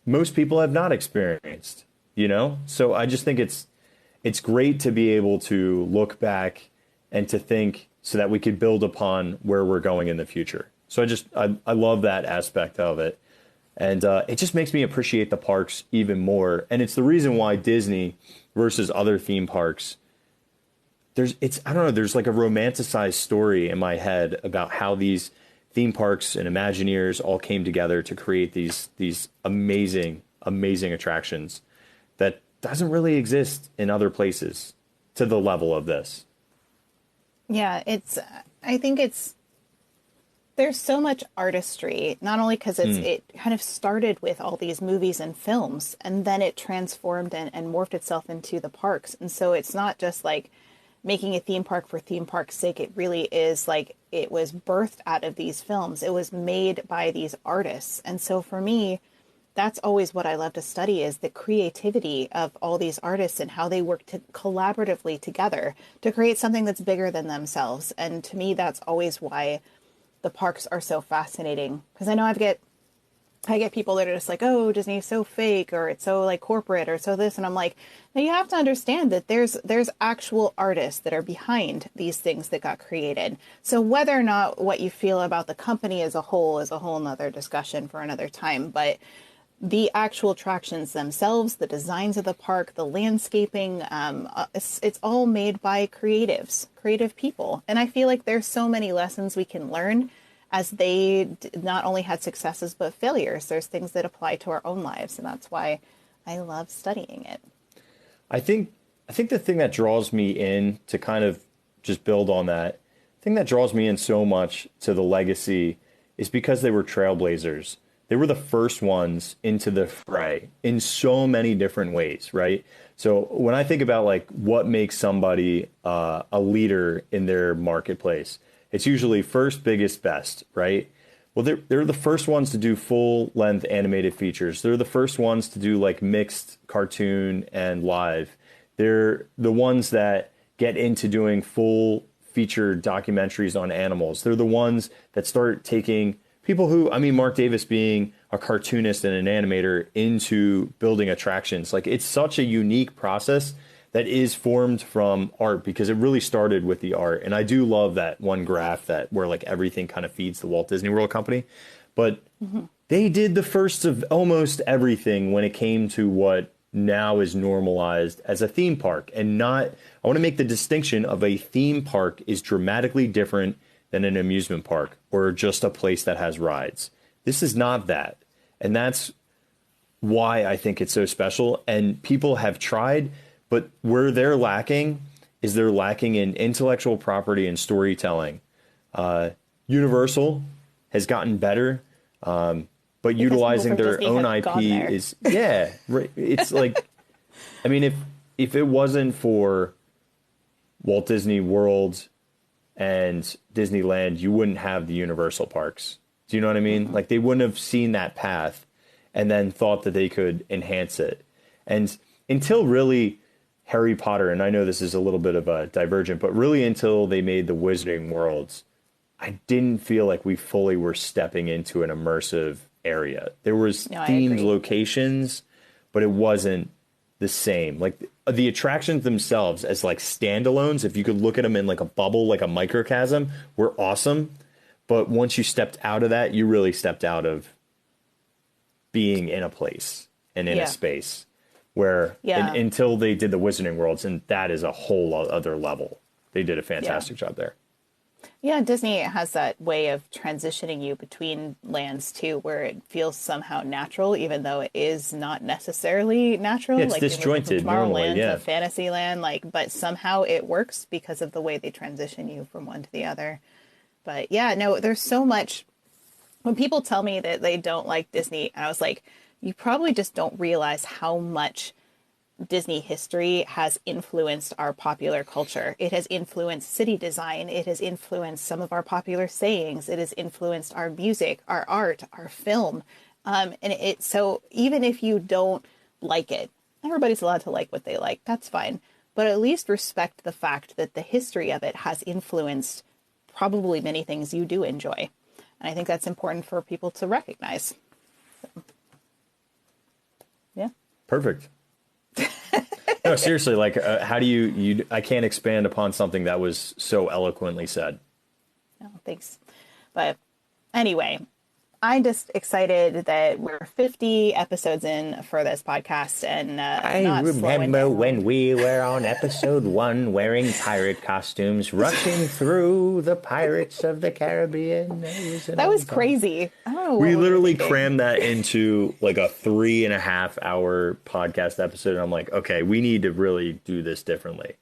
most people have not experienced, you know? So I just think it's great to be able to look back and to think so that we could build upon where we're going in the future. So I love that aspect of it. And it just makes me appreciate the parks even more. And it's the reason why Disney versus other theme parks, there's like a romanticized story in my head about how these theme parks and Imagineers all came together to create these amazing attractions that doesn't really exist in other places to the level of this. Yeah, I think there's so much artistry, not only because it kind of started with all these movies and films, and then it transformed and morphed itself into the parks. And so it's not just like making a theme park for theme park's sake. It really is like it was birthed out of these films. It was made by these artists. And so for me, that's always what I love to study, is the creativity of all these artists and how they work collaboratively together to create something that's bigger than themselves. And to me, that's always why the parks are so fascinating. Because I know I get people that are just like, oh, Disney's so fake, or it's so like corporate, or so this. And I'm like, now you have to understand that there's actual artists that are behind these things that got created. So whether or not what you feel about the company as a whole is a whole nother discussion for another time. But the actual attractions themselves, the designs of the park, the landscaping, it's all made by creative people. And I feel like there's so many lessons we can learn, as they not only had successes but failures. There's things that apply to our own lives, and that's why I love studying it. I think the thing that draws me in, to kind of just build on that, the thing that draws me in so much to the legacy is because they were trailblazers. They were the first ones into the fray in so many different ways, right? So when I think about like what makes somebody a leader in their marketplace, it's usually first, biggest, best, right? Well, they're the first ones to do full-length animated features. They're the first ones to do like mixed cartoon and live. They're the ones that get into doing full feature documentaries on animals. They're the ones that start taking people who, I mean, Marc Davis being a cartoonist and an animator, into building attractions. Like, it's such a unique process that is formed from art, because it really started with the art. And I do love that one graph where like everything kind of feeds the Walt Disney World Company. But they did the first of almost everything when it came to what now is normalized as a theme park. And I want to make the distinction of a theme park is dramatically different than an amusement park or just a place that has rides. This is not that. And that's why I think it's so special. And people have tried, but where they're lacking is they're lacking in intellectual property and storytelling. Universal has gotten better, but because utilizing their own IP is, yeah, right. It's like, I mean, if it wasn't for Walt Disney World and Disneyland, you wouldn't have the Universal parks. Do you know what I mean? Like, they wouldn't have seen that path and then thought that they could enhance it. And until really Harry Potter, and I know this is a little bit of a divergent, but really until they made the Wizarding Worlds, I didn't feel like we fully were stepping into an immersive area. There was themed locations, but it wasn't the same. Like the attractions themselves as like standalones, if you could look at them in like a bubble, like a microcosm, were awesome. But once you stepped out of that, you really stepped out of being in a place and in a space where until they did the Wizarding Worlds, and that is a whole other level. They did a fantastic job there. Yeah, Disney has that way of transitioning you between lands too, where it feels somehow natural, even though it is not necessarily natural. Yeah, it's like disjointed normally, to Fantasyland, but somehow it works because of the way they transition you from one to the other. But yeah, no, there's so much. When people tell me that they don't like Disney, I was like, you probably just don't realize how much Disney history has influenced our popular culture. It has influenced city design. It has influenced some of our popular sayings. It has influenced our music, our art, our film. So even if you don't like it, everybody's allowed to like what they like. That's fine. But at least respect the fact that the history of it has influenced probably many things you do enjoy. And I think that's important for people to recognize. So, yeah. Perfect. No, seriously, like, how do you, I can't expand upon something that was so eloquently said. No, thanks. But anyway, I'm just excited that we're 50 episodes in for this podcast, and I remember when we were on episode 1 wearing pirate costumes, rushing through the Pirates of the Caribbean. That was crazy. We literally crammed that into like a 3.5 hour podcast episode. And I'm like, okay, we need to really do this differently.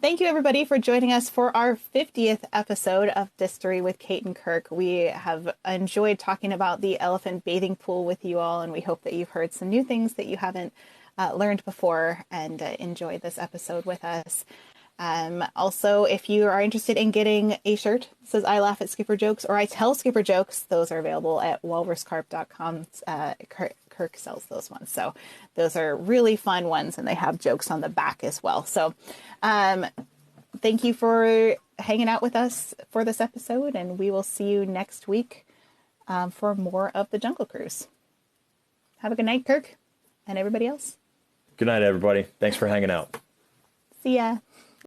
Thank you, everybody, for joining us for our 50th episode of Distory with Kate and Kirk. We have enjoyed talking about the elephant bathing pool with you all, and we hope that you've heard some new things that you haven't learned before and enjoyed this episode with us. Also, if you are interested in getting a shirt that says I laugh at Skipper jokes or I tell Skipper jokes, those are available at walruscarp.com. Kirk sells those ones. So those are really fun ones, and they have jokes on the back as well. So thank you for hanging out with us for this episode, and we will see you next week for more of the Jungle Cruise. Have a good night, Kirk, and everybody else. Good night, everybody. Thanks for hanging out. See ya.